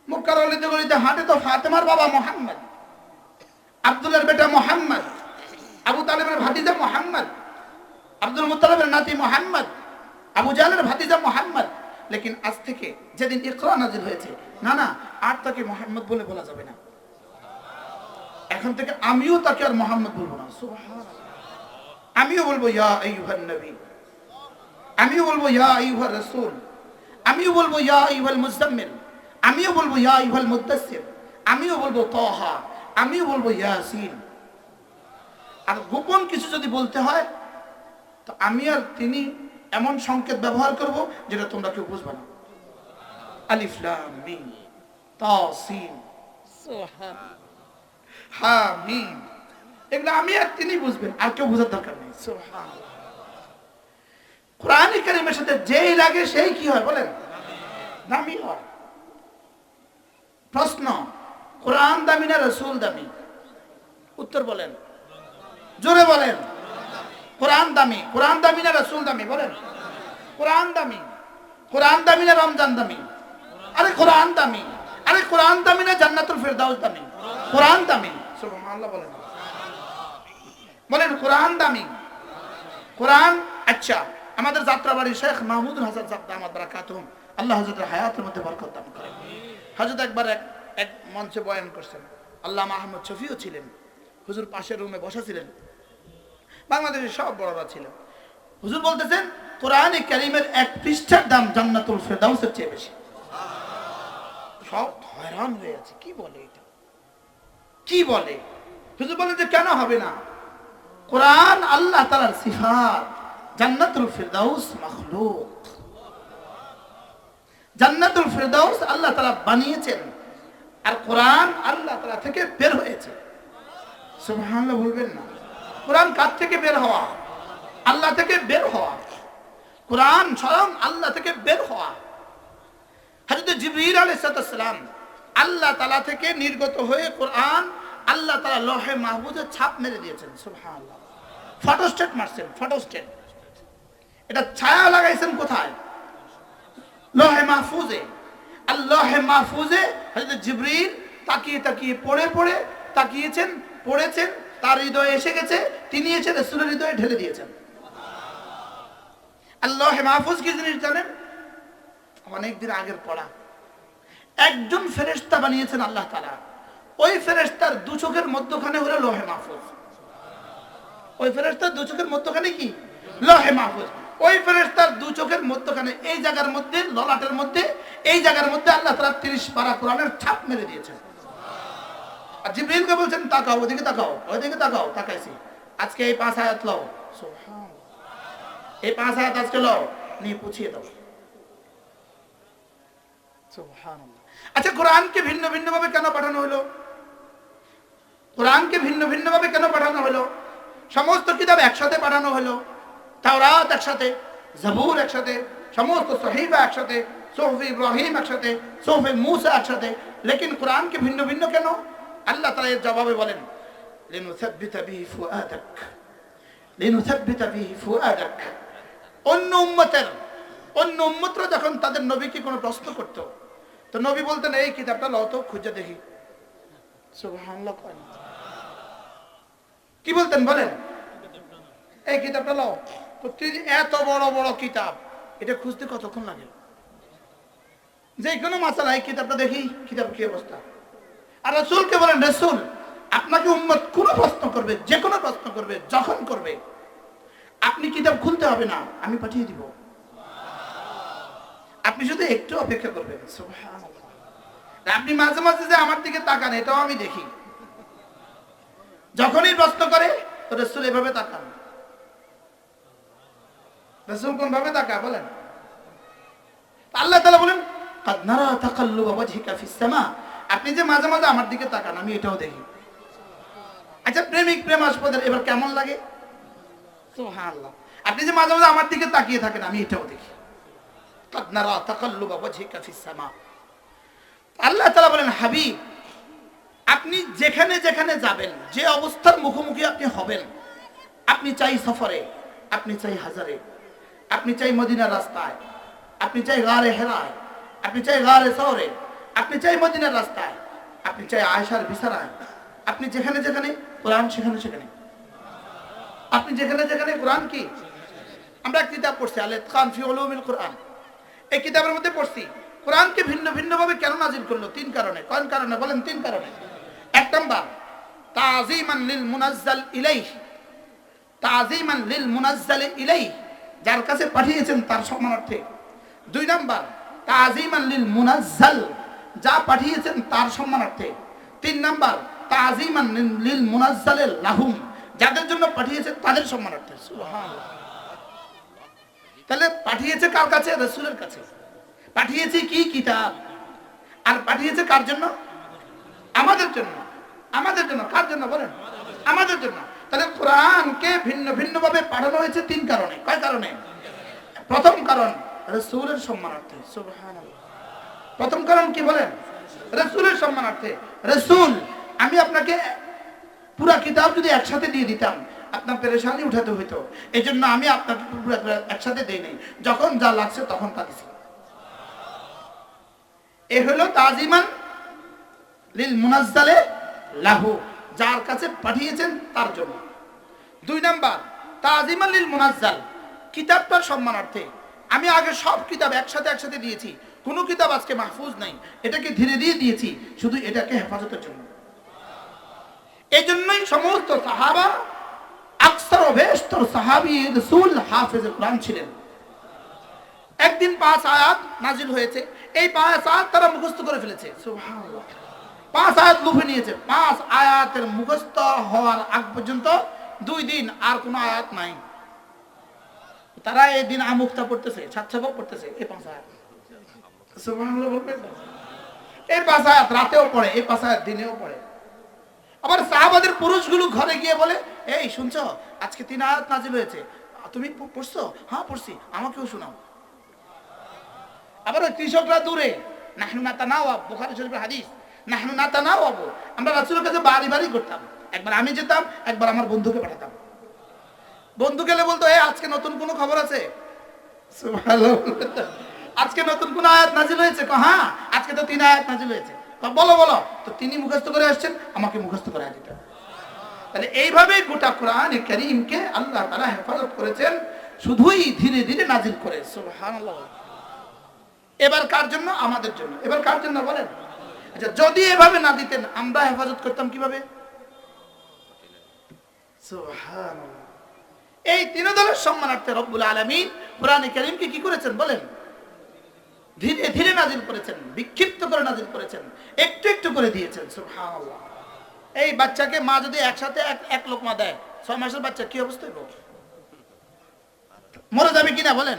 মক্কার অলিতে গলিতে হাঁটে তো ফাতেমার বাবা মুহাম্মদ, আব্দুল্লাহর বেটা মুহাম্মদ, আবু তালেবের ভাতিজা মুহাম্মদ, আব্দুল মুত্তালিবের নাতি মুহাম্মদ, আবু জাহলের ভাতিজা মুহাম্মদ। লেকিন আজ থেকে যেদিন ইকরা নাজিল হয়েছে, না না আর তাকে মুহাম্মদ বলে বলা যাবে না। এখন থেকে আমিও তাকে আর মুহাম্মদ বলবো না। সুবহানাল্লাহ। আমিও বলবো ইয়া আইয়ুহান নবী, আমিও বলবো ইয়া আইয়ুহার রাসূল, আমিও বলবো ইয়া আইয়ুহাল মুজাম্মিল, আমিও বলবো ইয়া আইয়ুহাল মুদ্দাসসির, আমিও বলবো তাহা, আমিও বলবো ইয়াসিন। আর গোপন কিছু যদি বলতে হয় তো আমি আর তিনি এমন সংকেত ব্যবহার করব যেটা তোমরা কেউ বুঝবে না। আলিফ লাম মিম তা সিন সুবহানাল্লাহ হা মিম, এগুলো আমি আর তিনি বুঝবেন, আর কেউ বোঝার দরকার নেই। সুবহানাল্লাহ। কোরআনে কারীমের সাথে যেই লাগে সেই কি হয় বলেন? দামি হয়। প্রশ্ন, কোরআন দামি না রাসূল দামি? উত্তর বলেন, জোরে বলেন। কোরআন দামি। কোরআন দামি না রাসূল দামি বলেন? কোরআন দামি। কোরআন দামি না রমজান দামি? আরে কোরআন দামি। আরে কোরআন দামি না জান্নাতুল ফেরদাউস দামি? কোরআন দামি। সুবহানাল্লাহ বলেন, বলেন কোরআন দামি। কোরআন। আচ্ছা, আমাদের যাত্রাবাড়ি শেখ মাহমুদুল হাসান সাহেব দামাত বারাকাতুহুম, আল্লাহ হযরতের হায়াতের মধ্যে বরকত দান করেন। হযরত একবার এক মঞ্চে বয়ান করছেন, আল্লামা আহমদ শফিও ছিলেন, হুজুর পাশের রুমে বসা ছিলেন, বাংলাদেশের সব বড়রা ছিলেন। হুজুর বলতেছেন কোরআনে কারীমের এক পৃষ্ঠার দাম জান্নাতুল ফেরদাউসের চেয়ে বেশি। সব হয়রান হয়ে আছে, কি বলে এটা, কি বলে? হুজুর বলেন যে কেন হবে না? কোরআন আল্লাহ তাআলার সিফাত, জান্নাতুল ফেরদাউস মাখলুক। জান্নাতুল ফেরদাউস আল্লাহ তাআলা বানিয়েছেন, আর কোরআন আল্লাহ তাআলা থেকে বের হয়েছে। সুবহানাল্লাহ বলবেন না? কোরআন কার থেকে বের হওয়া? আল্লাহ থেকে বের হওয়া। কোরআন স্বয়ং আল্লাহ থেকে বের হওয়া। হযরত জিবরিল আলাইহিস সালাম আল্লাহ তাআলা থেকে নির্গত হয়ে কোরআন আল্লাহ তাআলা লৌহে মাহফুজে ছাপ মেরে দিয়েছেন। সুবহানাল্লাহ। ফটোস্টেট মারছেন, ফটোস্টেট। এটা ছায়া লাগাইছেন কোথায়? লৌহে মাহফুজে। আর লৌহে মাহফুজে হযরত জিবরিল তাকিয়ে তাকিয়ে পড়ে তাকিয়েছেন, পড়েছেন, তার হৃদয়ে এসে গেছে, তিনি এসে রাসূলের হৃদয়ে ঢেলে দিয়েছেন। আল্লাহ মাহফুজ কি জিনিস জানেন? অনেকদিন আগের পড়া। একজন ফেরেশতা বানিয়েছেন আল্লাহ তাআলা, ওই ফেরেশতার দু চোখের মধ্যখানে হলো লৌহে মাহফুজ। ওই ফেরেশতার দু চোখের মধ্যখানে কি? লৌহে মাহফুজ। ওই ফেরেশতার দু চোখের মধ্যখানে এই জায়গার মধ্যে, ললাটের মধ্যে, এই জায়গার মধ্যে আল্লাহ তাআলা 30 পারা কোরআনের ছাপ মেরে দিয়েছেন। আর জিবরিলকে বলছেন তাকাও, ওদিকে তাকাও, ওদিকে তাকাও। তাকাইছি। আজকে এই 5 আয়াত লও। সুবহানাল্লাহ। এই 5 আয়াত আজকে লও, নিয়ে পুছিয়ে দাও। সুবহানাল্লাহ। আচ্ছা, কোরআনকে ভিন্ন ভিন্ন ভাবে কেন পাঠানো হলো? কোরআনকে ভিন্ন ভিন্ন ভাবে কেন পাঠানো হলো? সমস্ত কিতাব একসাথে পাঠানো হলো। তাওরাত একসাথে, জাবুর একসাথে, সমস্ত সহিফা একসাথে, সুহফে ইব্রাহিম একসাথে, সুহফে মূসা একসাথে, লেকিন কোরআনকে ভিন্ন ভিন্ন কেন? আল্লাহ তাআলা এর জবাবে বলেন, লিনুসাব্বিতা বিহি ফুআদাক, লিনুসাব্বিতা বিহি ফুআদাক। অন্য উম্মতরা যখন তাদের নবীকে কোনো প্রশ্ন করত, তো নবী বলতেন এই কিতাবটা লও তো, খুঁজে দেখি। সুবহানাল্লাহ। কি বলতেন বলেন? এই কিতাবটা লও। এত বড় বড় কিতাব, এটা খুঁজতে কতক্ষণ লাগে? যে কোনো মাসালা এই কিতাবটা দেখি, কিতাব কি অবস্থা। আর রাসূলকে বলেন, রাসূল আপনাকে উম্মত কোন প্রশ্ন করবে, যে কোনো প্রশ্ন করবে, যখন করবে, আপনি কিতাব খুলতে হবে না, আমি পাঠিয়ে দিব। আপনি শুধু একটু অপেক্ষা করবেন। সুবহানাল্লাহ। আপনি মাঝে মাঝে যে আমার দিকে তাকান, এটাও আমি দেখি। যখনই প্রশ্ন করে তো রাসূল এভাবে তাকান। রাসূল কোন ভাবে তাকায় বলেন? আল্লাহ তাআলা বলেন, কাদ নারা তাকাল্লুবা ওয়াজহিকা ফিস সামা। আপনি যে মাঝে মাঝে আমার দিকে তাকান, আমি এটাও দেখি। আচ্ছা, প্রেমিক প্রেমাস্পদের এবার কেমন লাগে? সুবহানাল্লাহ। আপনি যে মাঝে মাঝে আমার দিকে তাকিয়ে থাকেন, আমি এটাও দেখি। কাদ নারা তাকাল্লুবা ওয়াজহিকা ফিস সামা। আল্লাহ তাআলা বলেন, হাবিব আপনি যেখানে যেখানে যাবেন, যে অবস্থার মুখোমুখি আপনি হবেন, আপনি চাই সফরে, আপনি চাই হাজারে, আপনি চাই মদিনার রাস্তায়, আপনি চাই গারে হেরায়, আপনি চাই গারে সওরে, আপনি চাই মদিনার রাস্তায়, আপনি চাই আয়েশার বিছানায়, আপনি যেখানে যেখানে কোরআন সেখানে সেখানে, আপনি যেখানে যেখানে কোরআন। কি আমরা কিতাব পড়ছি আল ইতকান ফি উলুমিল কোরআন, এই কিতাবের মধ্যে পড়ছি কোরআনকে ভিন্ন ভিন্ন ভাবে কেন নাজিল করলো? 3 কারণে। কোন কারণে বলেন? 3 কারণে। 1 নাম্বার, তাযীমান লিল মুনাজ্জাল ইলাইহি, তাযীমান লিল মুনাজ্জাল ইলাইহি, যার কাছে পাঠিয়েছেন তার সম্মানার্থে। 2 নাম্বার, তাযীমান লিল মুনাজ্জাল, যা পাঠিয়েছেন তার সম্মানার্থে। 3 নাম্বার, তাযীমান লিল মুনাজ্জালিল লাহুম, যাদের জন্য পাঠিয়েছেন তাদের সম্মানার্থে। সুবহানাল্লাহ। তাহলে পাঠিয়েছে কার কাছে? রাসূলের কাছে। পাঠিয়েছে কি? কিতাব। আর পাঠিয়েছে কার জন্য? আমাদের জন্য। আমাদের জন্য। কার জন্য বলেন? আমাদের জন্য। তাহলে কোরআনকে ভিন্ন ভিন্ন ভাবে পাঠানো হয়েছে 3 কারণে। কয় কারণে? প্রথম কারণ রাসূলের সম্মানার্থে। সুবহানাল্লাহ। প্রথম কারণ কি বলেন? রাসূলের সম্মানার্থে। রাসূল, আমি আপনাকে পুরা কিতাব যদি একসাথে দিয়ে দিতাম, আপনার পেরেশানি উঠাতে হইতো। এজন্য আমি আপনাকে পুরো একসাথে দেই নাই, যখন যা লাগছে তখন তা দিছি। এ হলো তাযীমান লিল মুনাজ্জালে লাহু, যার কাছে পাঠিয়েছেন তার জন্য। 2 নাম্বার তাজিমান লিল মুনাজ্জাল, কিতাবটার সম্মানার্থে। আমি আগে সব কিতাব একসাথে দিয়েছি, কোনো কিতাব আজকে মাহফুজ নাই, এটাকে ধীরে দিয়ে দিয়েছি শুধু এটাকে হেফাজতের জন্য। এই জন্যই সমস্ত সাহাবা, আকসার ও বেশতর সাহাবী রাসূল হাফেজ কোরআন ছিলেন। একদিন 5 আয়াত নাজিল হয়েছে, এই 5 আয়াত তারা মুখস্থ করে ফেলেছে। সুবহানাল্লাহ, 5 আয়াত লুফে নিয়েছে। 5 আয়াতের মুখস্থ হওয়ার আগ পর্যন্ত 2 দিন আর কোনো আয়াত নাই। তারা এই দিন আমুক্তা পড়তেছে, ছাত্রসভা পড়তেছে এই 5 আয়াত। সুবহানাল্লাহ বলবেন না? এই 5 আয়াত রাতেও পড়ে, এই 5 আয়াত দিনেও পড়ে। আবার সাহাবাদের পুরুষগুলো ঘরে গিয়ে বলে, এই শুনছো, আজকে 3 আয়াত নাজিল হয়েছে, তুমি পড়ছো? হ্যাঁ পড়ছি, আমাকেও শোনাও। আবার ওই কৃষকরা দূরে, নাহনু নাতানাওয়াব, বুখারী শরীফের হাদিস, নাহনু নাতানাওয়াব, আমরা রাসূলের কাছে বাড়ি করতাম। একবার আমি যেতাম, একবার আমার বন্ধুকে পাঠাতাম। বন্ধু গেলে বলতো, এই আজকে নতুন কোনো খবর আছে? সুবহানাল্লাহ, আজকে নতুন কোন আয়াত নাজিল হয়েছে? হ্যাঁ, আজকে তো 3 আয়াত নাজিল হয়েছে। বলো। তো তিনি মুখস্থ করে আসছেন, আমাকে মুখস্থ করে দিতে। তাহলে এইভাবে গোটা কোরআনে কারীমকে আল্লাহ তাআলা হেফাজত করেছেন, শুধুই ধীরে ধীরে নাজিল করে। সুবহানাল্লাহ। এবার কার জন্য? আমাদের জন্য। এবার কার জন্য বলেন? আচ্ছা, যদি এভাবে না দিতেন আমরা হেফাজত করতাম কিভাবে? সুবহানাল্লাহ। এই 3 দলের সম্মানার্থে রব্বুল আলামিন কোরআনে কারীমকে কি করেছেন বলেন? ধীরে ধীরে নাজিল করেছেন, বিক্ষিপ্ত করে নাজিল করেছেন, একটু করে দিয়েছেন। সুবহানাল্লাহ। এই বাচ্চাকে মা যদি একসাথে এক লোকমা দেয়, 6 মাসের বাচ্চা, কি অবস্থা হবে? মরে যাবে কিনা বলেন?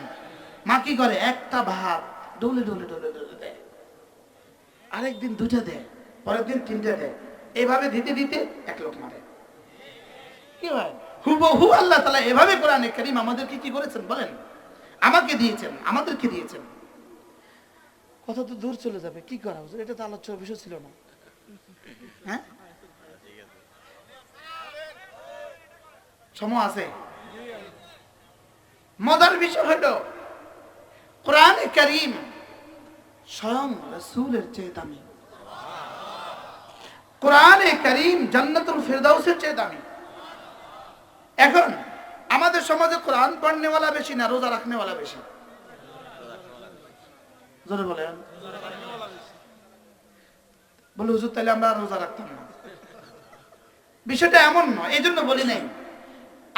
মা কি করে? একটা ভাত ডলে দেয়, আরেকদিন 2টা দেয়, পরের দিন 3টা দেয়, এইভাবে দিতে দিতে 1 লোকমা দেয়। কি হয়? হুবহু আল্লাহ তাআলা এভাবে কোরআনে কারীম আমাদেরকে কি করেছেন বলেন? আমাকে দিয়েছেন, আমাদেরকে দিয়েছেন। কত তো দূর চলে যাবে, কি করা হুজুর? এটা তো আলোচ্য বিষয় ছিল না। হ্যাঁ, সময় আছে। মজার বিষয় হলো কোরআনে কারীম স্বয়ং রাসূলের চেয়ে দামি। কোরআনে কারীম জান্নাতুল ফেরদাউসের চেয়ে দামি। এখন আমাদের সমাজে কোরআন পড়নেওয়ালা বেশি না রোজা রাখনেওয়ালা বেশি? জোরে বলেন। বলে হুজুর তাহলে আমরা রোজা রাখতাম না। বিষয়টা এমন নয়, এই জন্য বলি নাই।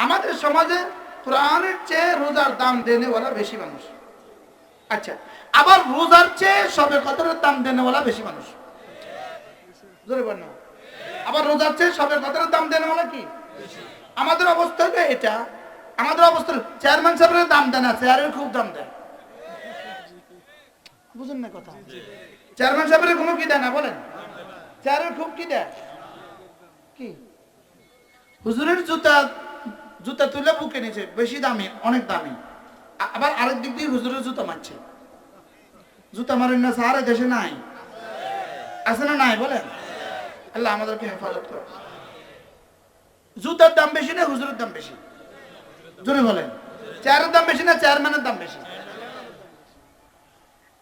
আমাদের সমাজে কোরআনের চেয়ে রোজার দাম দেনেওয়ালা বেশি মানুষ। আচ্ছা, আবার রোজার চেয়ে সবে কদরের দাম দেনেওয়ালা বেশি মানুষ। জোরে বলেন না? আবার রোজার চেয়ে সবে কদরের দাম দেনেওয়ালা কি? আমাদের অবস্থা হলো এটা। আমাদের অবস্থা, চেয়ারম্যান সাহেবের দাম দেয় না, চেয়ারের খুব দাম দেয়। বুঝুন না কথা? চেয়ারম্যান সাহেবের কোনো কি দেয় না বলেন? চেয়ারের খুব কি দেয়? কি? হুজুরের জুতা তুলে বুকে নিয়েছে, বেশি দামি, অনেক দামি। আবার আরেক দিক দিয়ে হুজুরের জুতা মারছে। জুতা মারেন না সারা দেশে নাই? আছে না নাই বলেন? আল্লাহ আমাদেরকে হেফাজত করে। জুতার দাম বেশি না হুজুরের দাম বেশি? জোরে বলেন। চেয়ারের দাম বেশি না চেয়ারম্যানের দাম বেশি?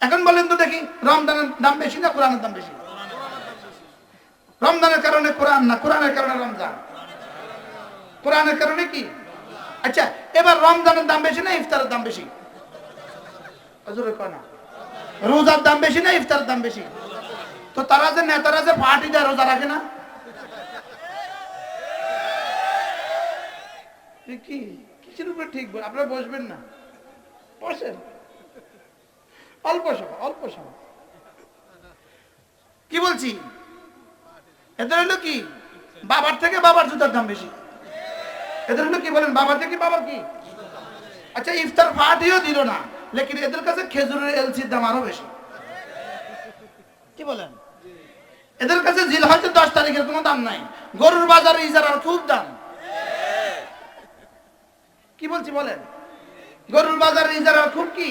এখন বলেন তো দেখি, রমজানের দাম বেশি না কোরআনের দাম বেশি? রমজানের কারণে কোরআন না কোরআনের কারণে রমজান? কোরআনের কারণে কি? আচ্ছা, এবার রমজানের দাম বেশি না ইফতারের দাম বেশি? জোরে কয় না। রোজার দাম বেশি না ইফতারের দাম বেশি? তো তারা যে নেতারা যে পার্টি দেয় রোজা রাখে না, কি কিসের উপরে ঠিক? আপনারা বসবেন না, বসেন, অল্প সময়। কি বলছি? এদের হলো কি, বাবার থেকে বাবার জুতার দাম বেশি। এদের হলো কি বলেন, বাবার থেকে বাবার কি? আচ্ছা, ইফতার পার্টিও দিল না, লেকিন এদের কাছে খেজুরের এলসির দাম আরো বেশি। কি বলেন? এদের কাছে জিলহজের 10 তারিখের কোনো দাম নাই, গরুর বাজারে ইজারার খুব দাম। কি বলছি বলেন? গরুর বাজারে ইজারার খুব কি?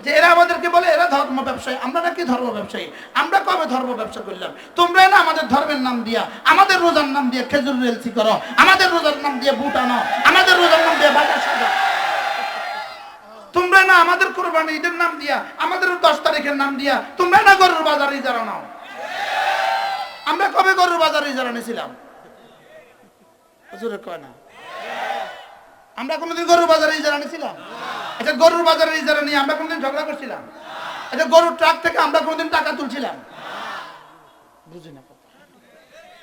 যে এরা আমাদেরকে বলে এরা ধর্ম ব্যবসায়ী, আমরা নাকি ধর্ম ব্যবসায়ী। আমরা কবে ধর্ম ব্যবসা করলাম? তোমরা না আমাদের ধর্মের নাম দিয়া, আমাদের রোজার নাম দিয়ে খেজুর এলসি করো, আমাদের রোজার নাম দিয়ে বুট আনো, আমাদের রোজার নাম দিয়ে বাজার সাজা। তোমরা না আমাদের কোরবানি ঈদের নাম দিয়া, আমাদের 10 তারিখের নাম দিয়া তোমরা না গরুর বাজারে ইজারা নাও। আমরা কবে গরুর বাজারে ইজারা নিয়েছিলাম? হুজুরে কয় না। আমরা কোনোদিন গরুর বাজারে ইজারা নিয়েছিলাম? আচ্ছা, গরুর বাজারে ইজারা নিয়ে আমরা কোনোদিন ঝগড়া করছিলাম? আচ্ছা, গরুর ট্রাক থেকে আমরা কোনোদিন টাকা তুলছিলাম? বুঝি না।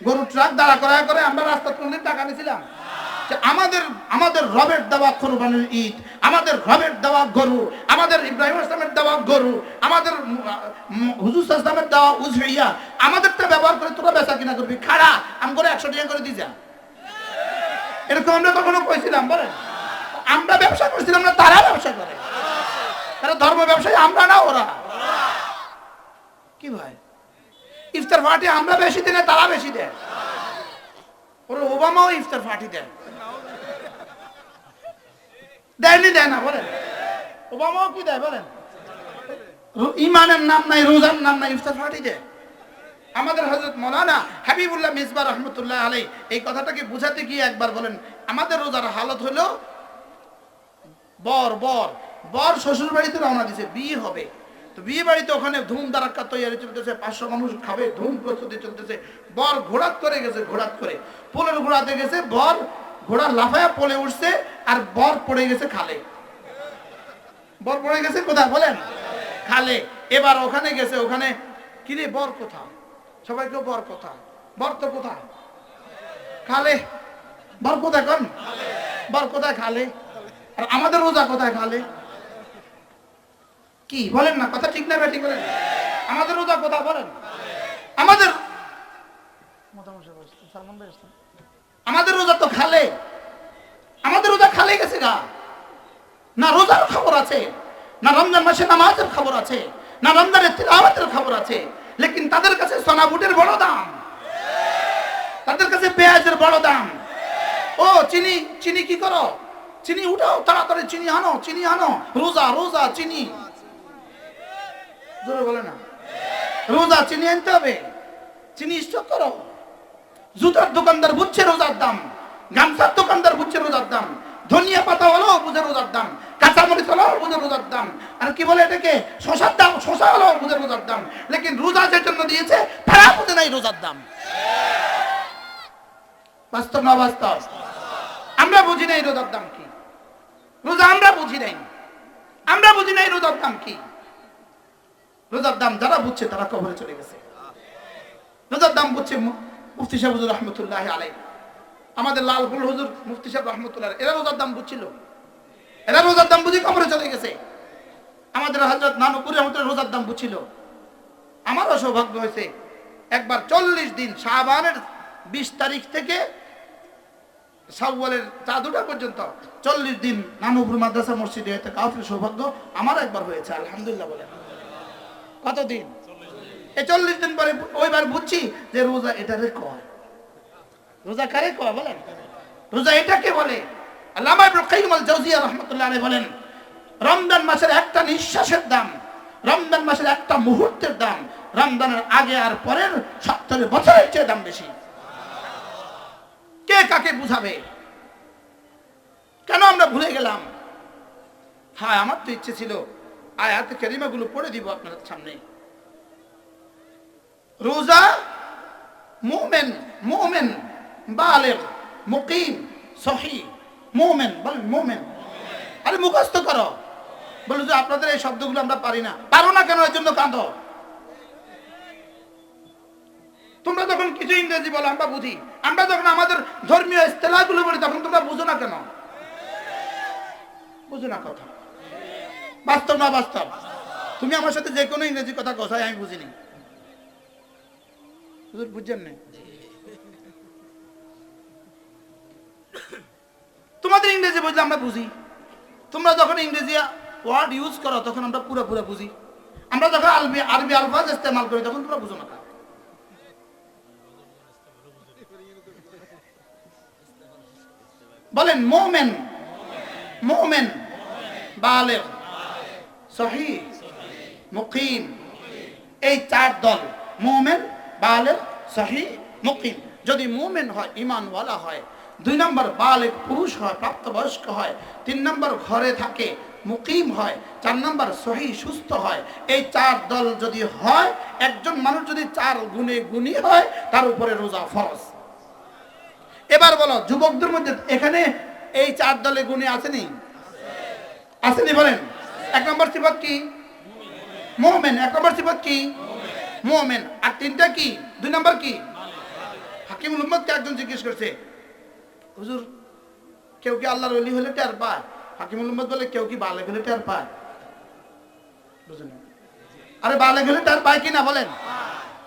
গরুর ট্রাক দাঁড়া করায় করে আমরা রাস্তা কোনোদিন টাকা নিয়েছিলাম? আমাদের রবের দেওয়া কোরবানির ঈদ, আমাদের রবের দেওয়া গরু, আমাদের ইব্রাহিম ইসলামের দেওয়া গরু, আমাদের হুজুর ইসলামের দেওয়া উজহিয়া, আমাদেরটা ব্যবহার করে তোরা বেচা কিনা করবি, খাড়া আম করে 100 টাকা করে দিয়ে যা। এরকম আমরা কখনো কইছিলাম? বলেন। আমরা ব্যবসা করছিলাম না, তারা ব্যবসা করে। তারা ধর্ম ব্যবসায়ী, আমরা না ওরা। কি ভাই, ইফতার পার্টি আমরা বেশি দিই না, তারা বেশি দেয়। ওরা ওবামাও ইফতার পার্টি দেয়, দেয়নি? দেয় না? বলেন। ওবামাও কি দেয়? বলেন। ইমানের নাম নাই, রোজার নাম নাই, ইফতার পার্টি দেয়। আমাদের হযরত মাওলানা হাবিবুল্লাহ মিসবাহ রাহমাতুল্লাহ আলাইহি এই কথাটাকে বুঝাতে গিয়ে একবার বলেন, আমাদের রোজার হালত হলো বর শ্বশুর বাড়িতে রওনা দিছে, বিয়ে হবে। তো বিয়ে বাড়িতে ওখানে ধুম ধারাক্কা তৈরি চলতেছে, 500 মানুষ খাবে, ধুম প্রস্তুতি চলতেছে। বর ঘোড়াত করে গেছে, ঘোড়াত করে পোলের ঘোড়াতে গেছে, বর ঘোড়া লাফায়া পোলে উঠছে, আর বর পড়ে গেছে খালে। বর পড়ে গেছে কোথায়? বলেন। খালে। এবার ওখানে গেছে, ওখানে কিরে বর কোথা? সবাইকে বর কোথা? বর তো কোথায়? খালে। বর কোথায়? কোন বর কোথায়? খালে। আর আমাদের রোজা কোথায়? খালে। কি বলেন না? কথা ঠিক না ব্যাটি? বলেন। আমাদের রোজা কোথায়? বলেন। আমাদের রোজা তো খালে। আমাদের রোজা খালে গেছে গা। না রোজার খবর আছে, না রমজান মাসে নামাজের খবর আছে, না রমজানের তিলাওয়াতের খবর আছে। লেকিন তাদের কাছে সোনা বুটের বড় দাম, তাদের কাছে পেঁয়াজের বড় দাম। ও চিনি, চিনি কি করো? চিনি উঠাও, তাড়াতাড়ি চিনি আনো, চিনি আনো। রোজা রোজা চিনি, জোরে বলে না। রোজা চিনি আনতে হবে, চিনি স্টক করো। জুতার দোকানদার বুঝছে রোজার দাম, গামছার দোকানদার বুঝছে রোজার দাম, ধনিয়া পাতা হলো বুঝে রোজার দাম, কাঁচামরিচ হলো বুঝে রোজার দাম, আর কি বলে এটাকে শশার দাম, শশা হলো বুঝে রোজার দাম। লেকিন রোজা যে জন্য দিয়েছে তারা বুঝে নাই রোজার দাম। বাস্তব না বাস্তব? আমরা বুঝি নাই রোজার দাম কি। রোজা আমরা বুঝি নাই, আমরা বুঝি নাই রোজার দাম কি। রোজার দাম যারা বুঝছে তারা কবরে চলে গেছে। রোজার দাম বুঝছে মুফতি সাহেব হুজুর রহমতুল্লাহ আলাইহি, আমাদের লালপুর হুজুর মুফতি সাহেব রহমতুল্লাহ, এরা রোজার দাম বুঝছিল। এরা রোজার দাম বুঝি কবরে চলে গেছে। আমাদের হযরত নানুপুরি রহমতুল্লাহ রোজার দাম বুঝছিল। আমারও সৌভাগ্য হয়েছে একবার 40 দিন, শাবানের 20 তারিখ থেকে শাওয়ালের চাঁদুটা পর্যন্ত 40 দিন নানুপুর মাদ্রাসা মসজিদে হতে কাফের সৌভাগ্য আমার একবার হয়েছে, আলহামদুলিল্লাহ বলে। কতদিন? এই 40 দিন পরে ওইবার বুঝছি যে রোজা এটারে কয়। রোজা কারে কয়? বলেন। রোজা এটাকে বলে। আল্লামা ইবনে কাইয়িম আল জাওজিয়া রাহমাতুল্লাহ আলাইহি বলেন, রমজান মাসের একটা নিঃশ্বাসের দাম, রমজান মাসের একটা মুহূর্তের দাম রমজানের আগে আর পরের 70 বছরের চেয়ে দাম বেশি। কে কাকে বুঝাবে? কেন আমরা ভুলে গেলাম? হ্যাঁ, আমার তো ইচ্ছে ছিল আয়াতে কারিমাগুলো পড়ে দিব আপনাদের সামনে। রোজা মুমিন, মুমিন বালিগ, মুকিম, সহিহ। মুমিন বলেন, মুমিন। আরে মুখস্থ করো। বলে যে আপনাদের এই শব্দগুলো আমরা পারি না। পারো না কেন? এর জন্য কাঁদো। তোমরা যখন কিছু ইংরেজি বলো আমরা বুঝি, আমরা যখন আমাদের ধর্মীয় ইস্তেলাহগুলো বলি তখন তোমরা বুঝো না কেন? বুঝো না কথা। বাস্তব না বাস্তব? তুমি আমার সাথে যে কোনো ইংরেজি কথা কথাই আমি বুঝিনি, বুঝছেন না? তোমাদের ইংরেজি বুঝলে আমরা বুঝি। তোমরা যখন ইংরেজি ওয়ার্ড ইউজ করো তখন আমরা পুরো বুঝি। আমরা যখন আরবি আলফাজ ইস্তেমাল করি তখন তোমরা বুঝো না। বলেন মুমিন, মুমিন বালিগ, সহিহ, মুকিম। এই 4 দল, মুমিন বালিগ, সহিহ, মুকিম। যদি মুমিন হয়, ঈমানওয়ালা হয়, 2 নম্বর বালেগ পুরুষ হয়, প্রাপ্তবয়স্ক হয়। 3 নম্বর ঘরে থাকে, মুকিম হয়। 4 নম্বর সহি সুস্থ হয়। এই 4 দল যদি হয়, একজন মানুষ যদি 4 গুণে গুণী হয়, তার উপরে রোজা ফরজ। এবার বলো যুবকদের মধ্যে এখানে এই 4 দলে গুণী আসেনি? আসেনি বলেন? 1 নম্বর সিফাত কি? মুমিন। 1 নম্বর সিফাত কি? মুমিন। আর 3টা কি? 2 নম্বর কি? হাকিমুল উম্মতকে একজন জিজ্ঞেস করছে, হুজুর কেউ কি আল্লাহর ওলি হলে টের পায়? হাকিমুল উম্মত বলে, কেউ কি বালেগ হলে টের পায়? বুঝলেন? আরে বালেগ হলে টের পায় কিনা বলেন?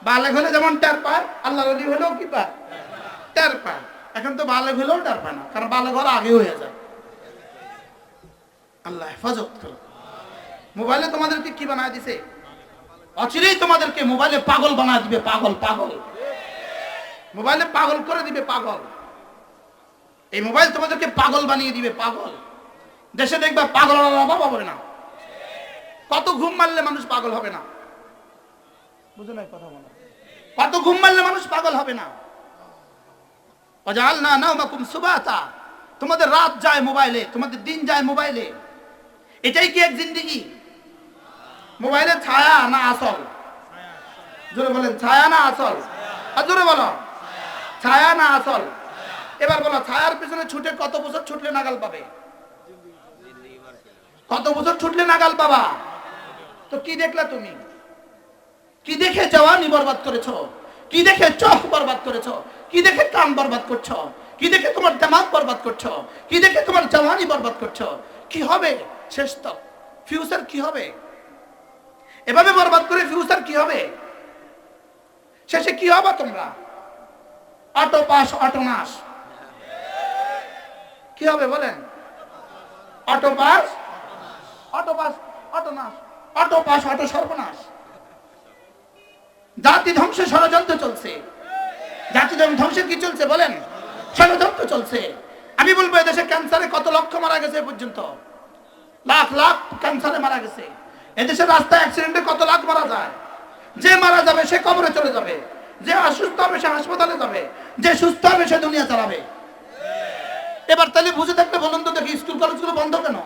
বালেগ হলে যেমন টের পায়, আল্লাহর ওলি হলেও কি পায়? টের পায়। এখন তো বালেগ হলেও টের পায় না, কারণ বালেগ হওয়ার আগে হয়ে যায়। আল্লাহ হেফাজত করো। মোবাইলে তোমাদেরকে কি বানায় দিছে? অচিরেই তোমাদেরকে মোবাইলে পাগল বানায় দিবে। পাগল পাগল মোবাইলে পাগল করে দিবে। পাগল, এই মোবাইল তোমাদেরকে পাগল বানিয়ে দিবে। পাগল। দেশে দেখবা পাগল অভাব হবে না। কত ঘুম মারলে মানুষ পাগল হবে না? বুঝে নাই কথা বলা? কত ঘুম মারলে মানুষ পাগল হবে না? ওয়াজআলনা নাওমাকুম সুবাতা। তোমাদের রাত যায় মোবাইলে, তোমাদের দিন যায় মোবাইলে। এটাই কি এক জিন্দেগি? মোবাইলের ছায়া না আসল? জোরে বলেন, ছায়া না আসল? আর জোরে বলো, ছায়া না আসল? এবার বলো, ছায়ার পিছনে ছুটে কত বছর ছুটলে নাগাল পাবে? কত বছর ছুটলে নাগাল পাবা? তো কি দেখলা তুমি? কি দেখে জওয়ানি বরবাদ করেছো? কি দেখে চোখ বরবাদ করেছো? কি দেখে কান বরবাদ করছো? কি দেখে তোমার দিমাগ বরবাদ করছো? কি দেখে তোমার জওয়ানি বরবাদ করছো? কি হবে শেষ তক? ফিউচার কি হবে? এভাবে বরবাদ করে ফিউচার কি হবে? শেষে কি হবে তোমরা? অটো পাস অটো নাশ। কি হবে বলেন? Auto pass auto pass auto নাশ। অটো পাস অটো সর্বনাশ। জাতি ধ্বংসের ষড়যন্ত্র চলছে। জাতি ধ্বংসের কি চলছে বলেন? ষড়যন্ত্র চলছে। আমি বলবো এদেশে ক্যান্সারে কত লক্ষ মারা গেছে এ পর্যন্ত? লাখ লাখ ক্যান্সারে মারা গেছে। এদেশের রাস্তায় অ্যাক্সিডেন্টে কত লাখ মারা যায়। যে মারা যাবে সে কবরে চলে যাবে, যে অসুস্থ হবে সে হাসপাতালে যাবে, যে সুস্থ হবে সে দুনিয়া চালাবে। এবার তাহলে বুঝে থাকলে বলুন তো দেখি, স্কুল কলেজগুলো বন্ধ কেন?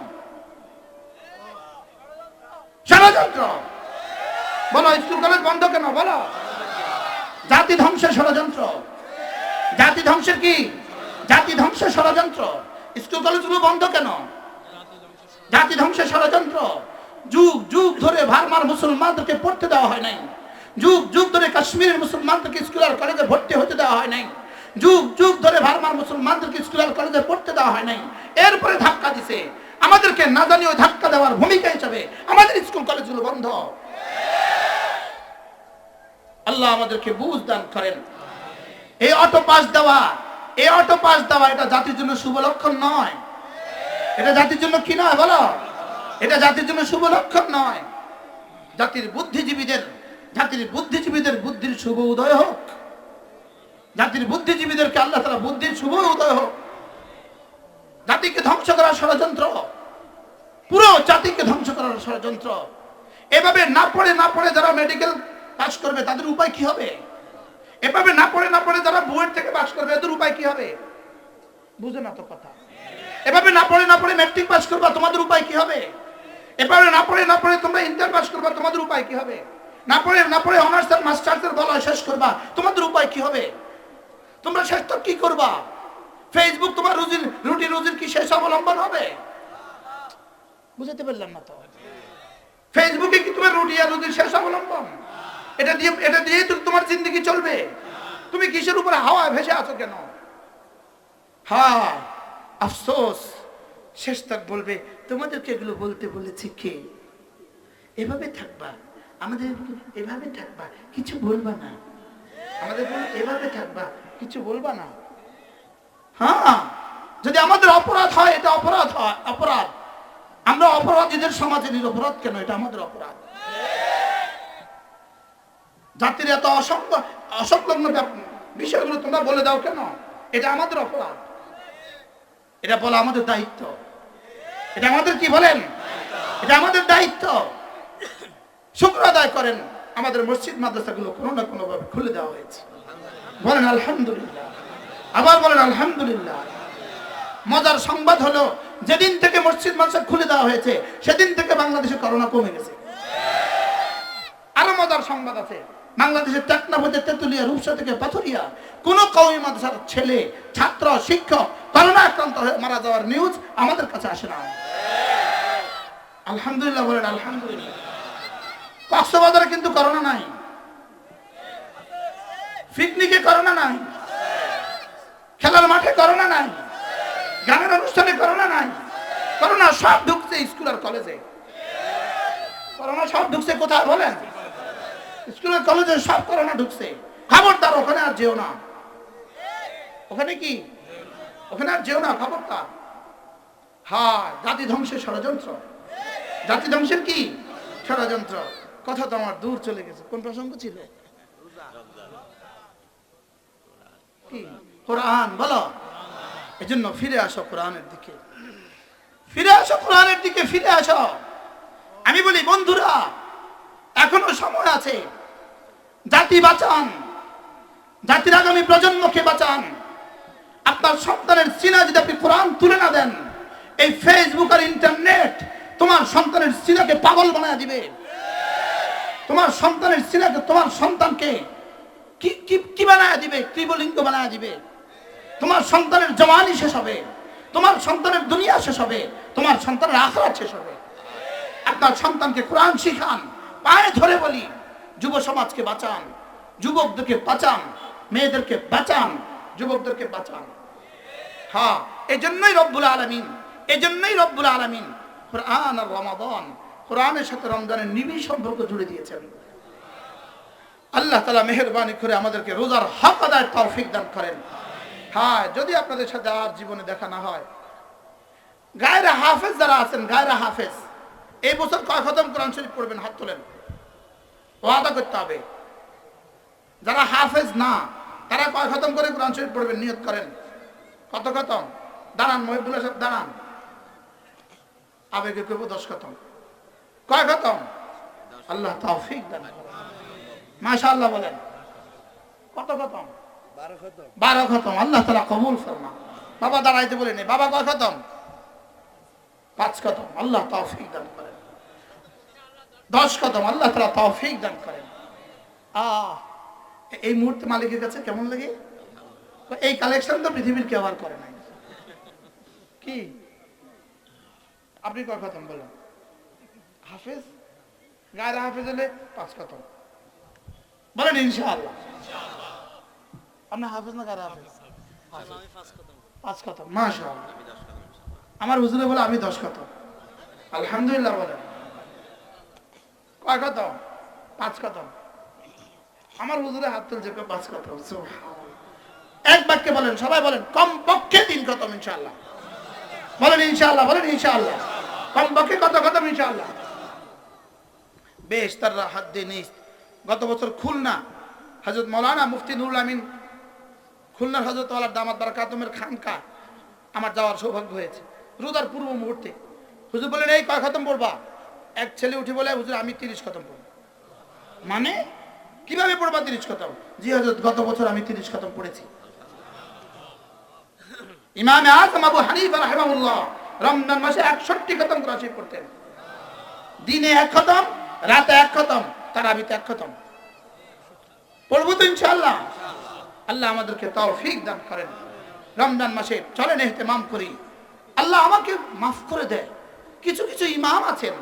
ষড়যন্ত্র। বলো, স্কুল কলেজ বন্ধ কেন বলো? জাতি ধ্বংসের ষড়যন্ত্র। জাতি ধ্বংসের কি? জাতি ধ্বংসের ষড়যন্ত্র। স্কুল কলেজগুলো বন্ধ কেন? জাতি ধ্বংসের ষড়যন্ত্র। যুগ যুগ ধরে ভারমার মুসলমানদেরকে পড়তে দেওয়া হয় নাই। যুগ যুগ ধরে কাশ্মীরের মুসলমানদেরকে স্কুল আর কলেজে ভর্তি হতে দেওয়া হয় নাই। যুগ যুগ ধরে ভারমার মুসলমানদেরকে স্কুল আর কলেজে পড়তে দেওয়া হয় নাই। এরপরে ধাক্কা দিছে আমাদেরকে, না জানি ওই ধাক্কা দেওয়ার ভূমিকা হিসাবে আমাদের স্কুল কলেজগুলো বন্ধ। আল্লাহ আমাদেরকে বুঝ দান করেন। এই অটো পাস দেওয়া, এই অটো পাস দেওয়া এটা জাতির জন্য শুভ লক্ষণ নয়। এটা জাতির জন্য কি নয় বলো? এটা জাতির জন্য শুভ লক্ষণ নয়। জাতির বুদ্ধিজীবীদের বুদ্ধির শুভ উদয় হোক। জাতির বুদ্ধিজীবীদেরকে আল্লাহ তাআলা বুদ্ধির শুভ উদয় হোক। জাতিকে ধ্বংস করার ষড়যন্ত্র, পুরো জাতিকে ধ্বংস করার ষড়যন্ত্র। এভাবে না পড়ে যারা মেডিকেল পাস করবে তাদের উপায় কি হবে? এভাবে না পড়ে যারা বুয়েট থেকে পাস করবে এদের উপায় কি হবে? বুঝে না তো কথা। এভাবে না পড়ে ম্যাট্রিক পাস করবা, তোমাদের উপায় কি হবে? এভাবে না পড়ে তোমরা ইন্টার পাস করবা, তোমাদের উপায় কি হবে? না পড়ে অনার্স আর মাস্টার্সের বলা শেষ করবা, তোমাদের উপায় কি হবে? তোমরা শেষ তো কি করবা? ফেসবুক তোমার রুজির কি শেষ অবলম্বন হবে? বুঝতে পারলাম না তো। ফেসবুকে কি তোমার রুজির শেষ অবলম্বন? এটা দিয়ে তোমার জিন্দগি চলবে। তুমি কিসের উপরে হাওয়ায় ভেসে আছো কেন? হ্যাঁ, আফসোস। শেষ তক বলবে, তোমাদেরকে এগুলো বলতে বলেছে কে? এভাবে থাকবা, আমাদের এভাবে থাকবা, কিছু বলবা না। আমাদের এভাবে থাকবা, কিছু বলবা না। হ্যাঁ, যদি আমাদের অপরাধ হয় এটা অপরাধ। আমরা অপরাধীদের সমাজে নিরপরাধ কেন? এটা আমাদের অপরাধ। জাতির এত অসংলগ্ন বিষয়গুলো তোমরা বলে দাও কেন? এটা আমাদের অপরাধ। এটা বলা আমাদের দায়িত্ব। এটা আমাদের কি বলেন? এটা আমাদের দায়িত্ব। শুকর আদায় করেন, আমাদের মসজিদ মাদ্রাসাগুলো কোনো না কোনো ভাবে খুলে দেওয়া হয়েছে। বলেন আলহামদুলিল্লাহ। আবার বলেন আলহামদুলিল্লাহ। মজার সংবাদ হলো, যেদিন থেকে মসজিদ মাদ্রাসা খুলে দেওয়া হয়েছে সেদিন থেকে বাংলাদেশে করোনা কমে গেছে। আরো মজার সংবাদ আছে, বাংলাদেশের টেকনাফ হতে তেতুলিয়া, রূপসা থেকে পাথুরিয়া কোন কওমি মাদ্রাসার ছেলে, ছাত্র, শিক্ষক করোনা আক্রান্ত হয়ে মারা যাওয়ার নিউজ আমাদের কাছে আসে না। আলহামদুলিল্লাহ বলেন আলহামদুলিল্লাহ। কক্সবাজারে কিন্তু করোনা নাই, পিকনিকে করোনা নাই, খেলার মাঠে করোনা নাই, গানের অনুষ্ঠানে করোনা নাই। করোনা সব ঢুকছে স্কুল আর কলেজে। করোনা সব ঢুকছে কোথায় বলেন? স্কুল আর কলেজে সব করোনা ঢুকছে। খবরদার ওখানে আর যেও না। ওখানে কি? ওখানে আর যেও না, খবরদার। হ্যাঁ, জাতি ধ্বংসের ষড়যন্ত্র। জাতি ধ্বংসের কি ষড়যন্ত্র? কথা তো আমার দূর চলে গেছে। কোন প্রসঙ্গ ছিল? কি? কোরআন বলো। এজন্য ফিরে আসো কোরআনের দিকে, ফিরে আসো কোরআনের দিকে, ফিরে আসো। আমি বলি বন্ধুরা, এখনো সময় আছে। জাতি বাঁচান, জাতির আগামী প্রজন্মকে বাঁচান। আপনার সন্তানের সিনা যদি আপনি কোরআন তুলে না দেন, এই ফেসবুক আর ইন্টারনেট তোমার সন্তানের সিনাকে পাগল বানায় দিবে। তোমার সন্তানের সিনাকে, তোমার সন্তানকে কি বানায় দিবে? ক্রিবলিঙ্গ বানায় দিবে। তোমার সন্তানের জওয়ানি শেষ হবে, তোমার সন্তানের দুনিয়া শেষ হবে, তোমার সন্তানের আখিরাত শেষ হবে। আপনার সন্তানকে কোরআন শিখান। পায়ে ধরে বলি, যুব সমাজকে বাঁচান, যুবকদেরকে বাঁচান, মেয়েদেরকে বাঁচান, যুবকদেরকে বাঁচান। হ্যাঁ, এজন্যই রব্বুল আলামিন কোরআন আর রমাদান, কোরআনের সাথে রমজানের নিবিড় সম্পর্ক জুড়ে দিয়েছেন। আল্লাহ তাআলা মেহেরবানি করে আমাদেরকে রোজার হক আদায়ের তৌফিক দান করেন। হ্যাঁ, যদি আপনাদের সাথে আর জীবনে দেখা না হয়, গায়রা হাফেজ যারা আছেন, গায়রা হাফেজ, এই বছর কয় খতম কোরআন শরীফ পড়বেন? হাত তোলেন। ওয়াদা করতে হবে। যারা হাফেজ না, তারা কয় খতম করে কোরআন শরীফ পড়বেন? নিয়ত করেন। কত খতম? দাঁড়ান, মহিবুল্লাহ সাহেব দাঁড়ান। আবেগে কইব 10 খতম। কয় খতম? আল্লাহ তৌফিক দান করেন। মাশাআল্লাহ বলেন। কত খতম? 12 খতম। আল্লাহ তাআলা কবুল ফরমান। বাবা দাঁড়াইতে বলে নেই। বাবা কয় খতম? 5 খতম। আল্লাহ তৌফিক দান করেন। 10 খতম। আল্লাহ তাআলা তৌফিক দান করেন। এই মুহূর্তে মালিকের কাছে কেমন লাগে? এই কালেকশন তো পৃথিবীর কেউ আর করে নাই। কি আপনি কয় খতম বলেন? হাফেজ, গায়রা হাফেজ হলে 5 খতম বলেন ইনশাআল্লাহ। আপনি হাফেজ না গায়রা হাফেজ? 5 খতম। মাশাআল্লাহ। আমার হুজুরে বলে আমি 10 খতম। আলহামদুলিল্লাহ বলেন। কয় খতম? 5 খতম। আমার হুজুরে হাত তুলছে 5 খতম। এক বাক্যে বলেন, সবাই বলেন কমপক্ষে 3 খতম ইনশাআল্লাহ। বলেন ইনশাআল্লাহ, বলেন ইনশাআল্লাহ। কমপক্ষে কত খতম ইনশাআল্লাহ? বেশ, তার হাত দিয়ে নিস। গত বছর খুলনা হযরত মাওলানা মুফতি নুরুল আমিন, খুলনার হযরত ওয়ালাদ দামাত বারাকাতুমের খানকা আমার যাওয়ার সৌভাগ্য হয়েছে। রোজার পূর্ব মুহূর্তে হুজুর বলেন, এই কয় খতম পড়বা? এক ছেলে উঠে বলে, হুজুর আমি 30 খতম পড়ব। মানে কিভাবে পড়বা 30 খতম? জি হযরত, গত বছর আমি 30 খতম পড়েছি। ইমাম আযম আবু হানিফা রাহিমাহুল্লাহ রমজান মাসে 61 খতম কোরআন শরীফ পড়তেন। দিনে 1 খতম, রাতে 1 খতম, তারাবিতে 1 খতম। পড়বো তো ইনশাআল্লাহ। আল্লাহ আমাদেরকে তৌফিক দান করেন। রমজান মাসে চলেন ইহতিমাম করি। আল্লাহ আমাকে মাফ করে দেয়। কিছু কিছু ইমাম আছেন,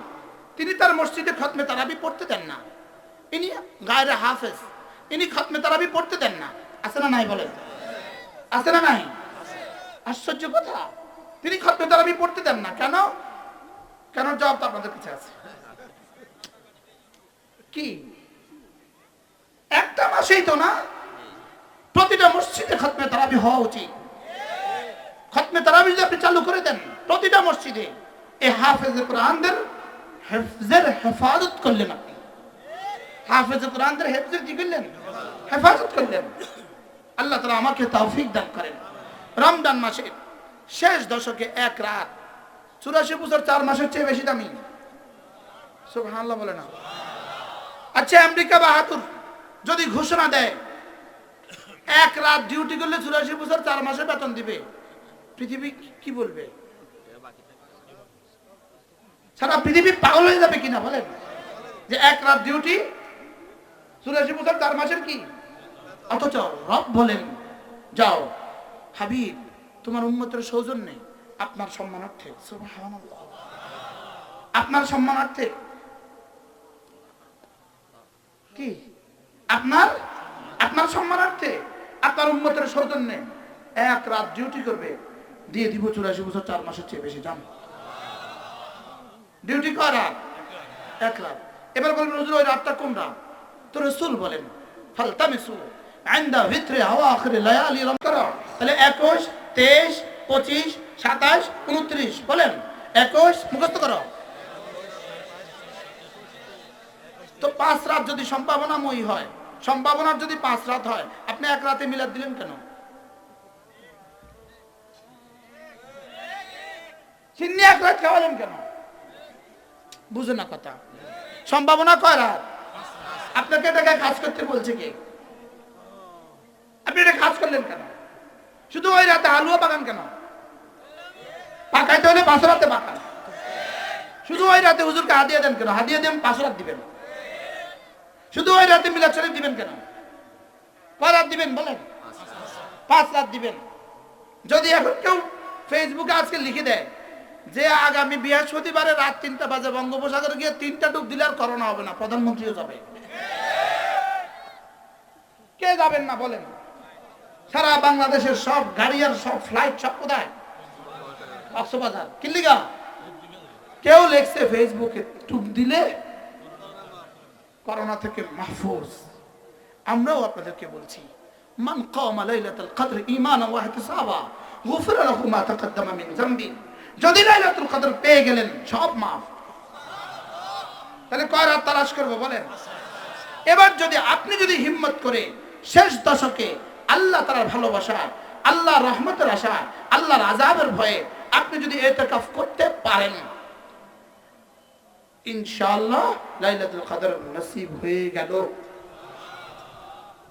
তিনি তার মসজিদে খতমে তারাবি পড়তে দেন না। ইনি গায়রা হাফেজ, ইনি খতমে তারাবি পড়তে দেন না। আছে না নাই বলেন? আছে না নাই? আশ্চর্য কথা, তিনি খতমে তারাবি পড়তে দেন না। কেন? কেন জবাব তো আপনাদের কাছে আছে। কি একটা মাসেই তো না, প্রতিটা মসজিদে খতমে তারাবি হওয়া উচিত। খতমে তারাবি যদি আপনি চালু করে দেন প্রতিটা মসজিদে, এই হাফেজ কোরআনদের হেফজের হেফাজত করলেন। আপনি হাফেজ কোরআনদের হেফজের কি করলেন? হেফাজত করলেন। আল্লাহ তাআলা আমাকে তৌফিক দান করেন। রমজান মাসের শেষ দশকে 1 রাত 84 বছর 4 মাসের চেয়ে বেশি দামি। সুবহানাল্লাহ বলে না? আচ্ছা, আমেরিকা বাহাদুর যদি ঘোষণা দেয় 1 রাত ডিউটি করলে 84 বছর 4 মাসে বেতন দিবে, পৃথিবী কি বলবে? সারা পৃথিবী পাগল হয়ে যাবে কিনা বলেন? যে এক রাত ডিউটি 84 বছর 4 মাসের কি? অথচ রব বলেন যাও হাবিব তোমার উম্মতের সৌজন্যে আপনার সম্মানার্থে, সুবহানাল্লাহ, আপনার সম্মানার্থে কি আপনার সম্মানার্থে আপনার উম্মতের সৌজন্যে এক রাত ডিউটি করবে, দিয়ে দিব 84 বছর 4 মাসের চেয়ে বেশি। জান ডিউটি করা এক রাত। এবার বলবেন হুজুর ওই রাতটা কোন রাত? তো রাসূল বলেন ফালতামিসু ইনদা ভিতরে আওয়াখির লায়ালি রমজান। তাহলে 21, 23, 25, 27, 29 বলেন। 21 মুখস্থ করো। তো 5 রাত যদি সম্ভাবনাময়ী হয়, সম্ভাবনার যদি 5 রাত হয়, আপনি এক রাতে মিলাদ দিলেন কেন? সিন্নি এক রাত খাওয়ালেন কেন? বুঝে না কথা। সম্ভাবনা কয় রাত? আপনাকে এটাকে কাজ করতে বলছে কে? আপনি এটা কাজ করলেন কেন? শুধু ওই রাতে আলুয়া পাকান কেন? পাকাইতে হলে 5 রাতে পাকান। শুধু ওই রাতে হুজুরকে হাদিয়া দেন কেন? হাদিয়া দেন 5 রাত দিবেন। শুধু ওই রাতে মিলাদ শরীফ দিবেন কেন? কয় রাত দিবেন বলেন? 5 রাত দিবেন। যদি এখন কেউ ফেসবুকে আজকে লিখে দেয় যে আগামী বৃহস্পতিবারে রাত 3টা বাজে বঙ্গোপসাগরে গিয়ে 3টা ডুব দিলে আর করোনা হবে না, প্রধানমন্ত্রীও যাবে, কে যাবেন না বলেন? সারা বাংলাদেশের সব গাড়ি আর সব ফ্লাইট সব কোথায়? কক্সবাজার। কি লিগা? কেউ লেখছে ফেসবুকে ডুব দিলে করোনা থেকে মাহফুজ। আমরাও আপনাদেরকে বলছি মান কামা লাইলাতুল কদর ঈমানান ওয়া ইহতিসাবা গুফিরা লাহু মা তাকদ্দামা মিন যামবি। যদি লাইলাতুল কদর পেয়ে গেলেন সব মাফ। তাহলে কয় রাত তালাশ করব বলেন? এবার যদি আপনি যদি হিম্মত করে শেষ দশকে আল্লাহ তাআলার ভালোবাসা, আল্লাহর রহমতের আশা, আল্লাহর আযাবের ভয়ে আপনি যদি ইতিকাফ করতে পারেন, ইনশাআল্লাহ লাইলাতুল কদর নসিব হয়ে গেল।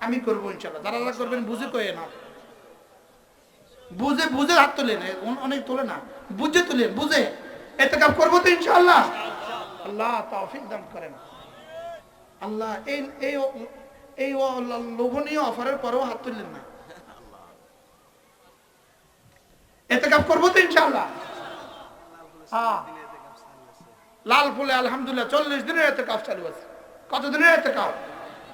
আমি করব ইনশাআল্লাহ। যারা করবেন বুঝে কয়ে না, বুঝে বুঝে হাত তোলেন, অনেক তোলে না, বুঝে তোলেন, বুঝে ইতিকাফ করব তো ইনশাআল্লাহ। আল্লাহ তৌফিক দান করেন। আল্লাহ এই এই এই লোভনীয় অফারের পরেও হাত তুললেন না। ইতিকাফ করব তো ইনশাআল্লাহ। হ্যাঁ, লাল ফুলে আলহামদুলিল্লাহ 40 দিনের ইতিকাফ চালু আছে। কত দিনের ইতিকাফ?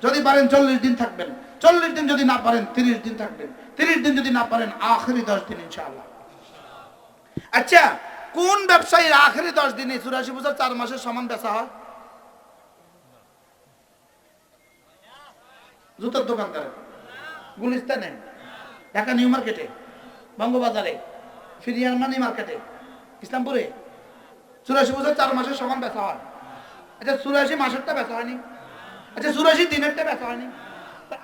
যদি পারেন 40 দিন থাকবেন, 40 দিন যদি না পারেন 30 দিন থাকবেন, 30 দিন যদি না পারেন আখেরি 10 দিন ইনশাআল্লাহ। আচ্ছা, কোন ব্যবসায়ীর আখেরি 10 দিনে 84 বছর 4 মাসের সমান বেচা হয়? জুতার দোকানদার, গুলিস্তানে, ঢাকা নিউ মার্কেটে, বঙ্গবাজারে, ফিরিয়ার মানি মার্কেটে, ইসলামপুরে 84 বছর 4 মাসের সমান বেচা হয়। আচ্ছা 84 মাসেরটা বেচা হয়নি? আচ্ছা 84 দিনেরটা বেচা হয়নি?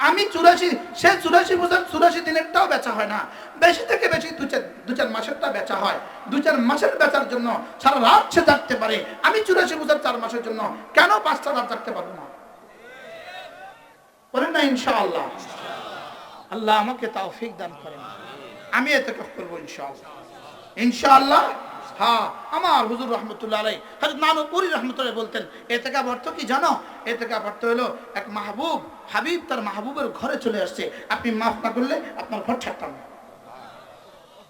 আমি 84 সে 84 বছর 84 দিনেরটাও বেচা হয় না, বেশি থেকে বেশি 2-4 মাসেরটা বেচা হয়। 2-4 মাসের বেচার জন্য সারা রাত সে থাকতে পারে। আমি 84 বছর 4 মাসের জন্য কেন 5টা রাত থাকতে পারবো না? বলেন না ইনশাআল্লাহ। আল্লাহ আমাকে তৌফিক দান করেন। আমি ইতিকাফ করব ইনশাআল্লাহ। ইনশাআল্লাহ। হ্যাঁ, আমার হুজুর রহমতুল্লাহ আলাইহি হযরত নানুপুরি রহমতুল্লাহ বলতেন ইতিকাফ অর্থ কি জানো? ইতিকাফ অর্থ হলো এক মাহবুব, হাবিব তার মাহবুবের ঘরে চলে আসছে, আপনি মাফ না করলে আপনার ঘর ছাড়তাম না।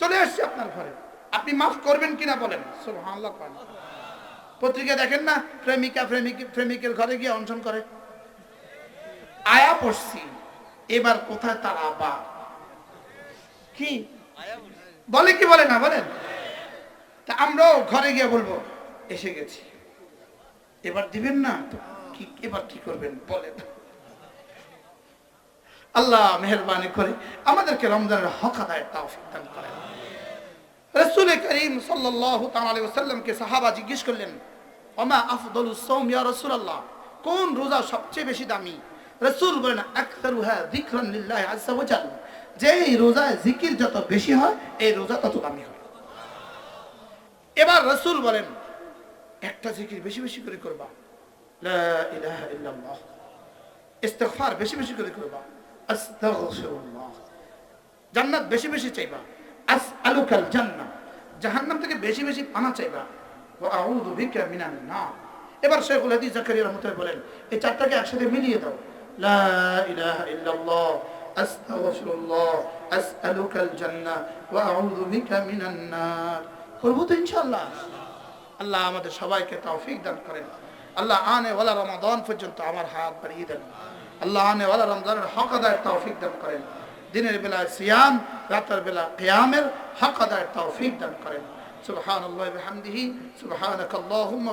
চলে আসছে আপনার ঘরে, আপনি মাফ করবেন কিনা বলেন? সুবহানাল্লাহ। পত্রিকা দেখেন না, প্রেমিকা প্রেমিকের ঘরে গিয়ে অনশন করে। আয়া পড়ছি, এবার কোথায় তার আবা? কি বলে কি বলে না বলেন? তা আমরাও ঘরে গিয়ে বলবো এসে গেছি, এবার দিবেন না তো কি, এবার কি করবেন বলেন? আল্লাহ মেহেরবানি করে আমাদেরকে রমজানের হক আদায়ের তৌফিক দান করেন। রাসূল করিম সাল্লাল্লাহু তাআলা আলাইহি ওয়াসাল্লামকে সাহাবা জিজ্ঞেস করলেন, ওমা আফদালুস সাওম ইয়া রাসূলুল্লাহ, কোন রোজা সবচেয়ে বেশি দামি? রাসূল বলেন আকসারুহা যিকরান লিল্লাহি আযজা ওয়া জাল, যে রোজায় জিকির যত বেশি হয় এই রোজা তত দামি হয়। এবার রাসূল বলেন একটা জিকির বেশি বেশি করে করবা, লা ইলাহা ইল্লাল্লাহ, ইস্তিগফার বেশি বেশি করে করবা, আস্তাগফিরুল্লাহ, জান্নাত বেশি বেশি চাইবা, আসআলুকাল জান্নাহ, জাহান্নাম থেকে বেশি বেশি পানা চাইবা, ওয়া আউযু বিকা মিনান নার। এবার শেখুল হাদিস জাকারিয়া রাহমাতুল্লাহ বলেন, এই চারটাকে একসাথে মিলিয়ে দাও, লা ইলাহা ইল্লাল্লাহ, আস্তাগফিরুল্লাহ, আসআলুকাল জান্নাহ, ওয়া আউযু বিকা মিনান নার। করব তো ইনশাআল্লাহ। আল্লাহ আমাদের সবাইকে তৌফিক দান করেন। আল্লাহ আনে ওয়ালা রমাদান পর্যন্ত আমার হাত বাড়িয়ে দেন। আল্লাহ আনে ওয়ালা রমজানের হক আদায়ের তৌফিক দান করেন। দিনের বেলা সিয়াম, রাতের বেলা কিয়ামের হক আদায়ের তৌফিক দান করেন। সুবহানাল্লাহি ওয়া বিহামদিহি, সুবহানাকাল্লাহুম্মা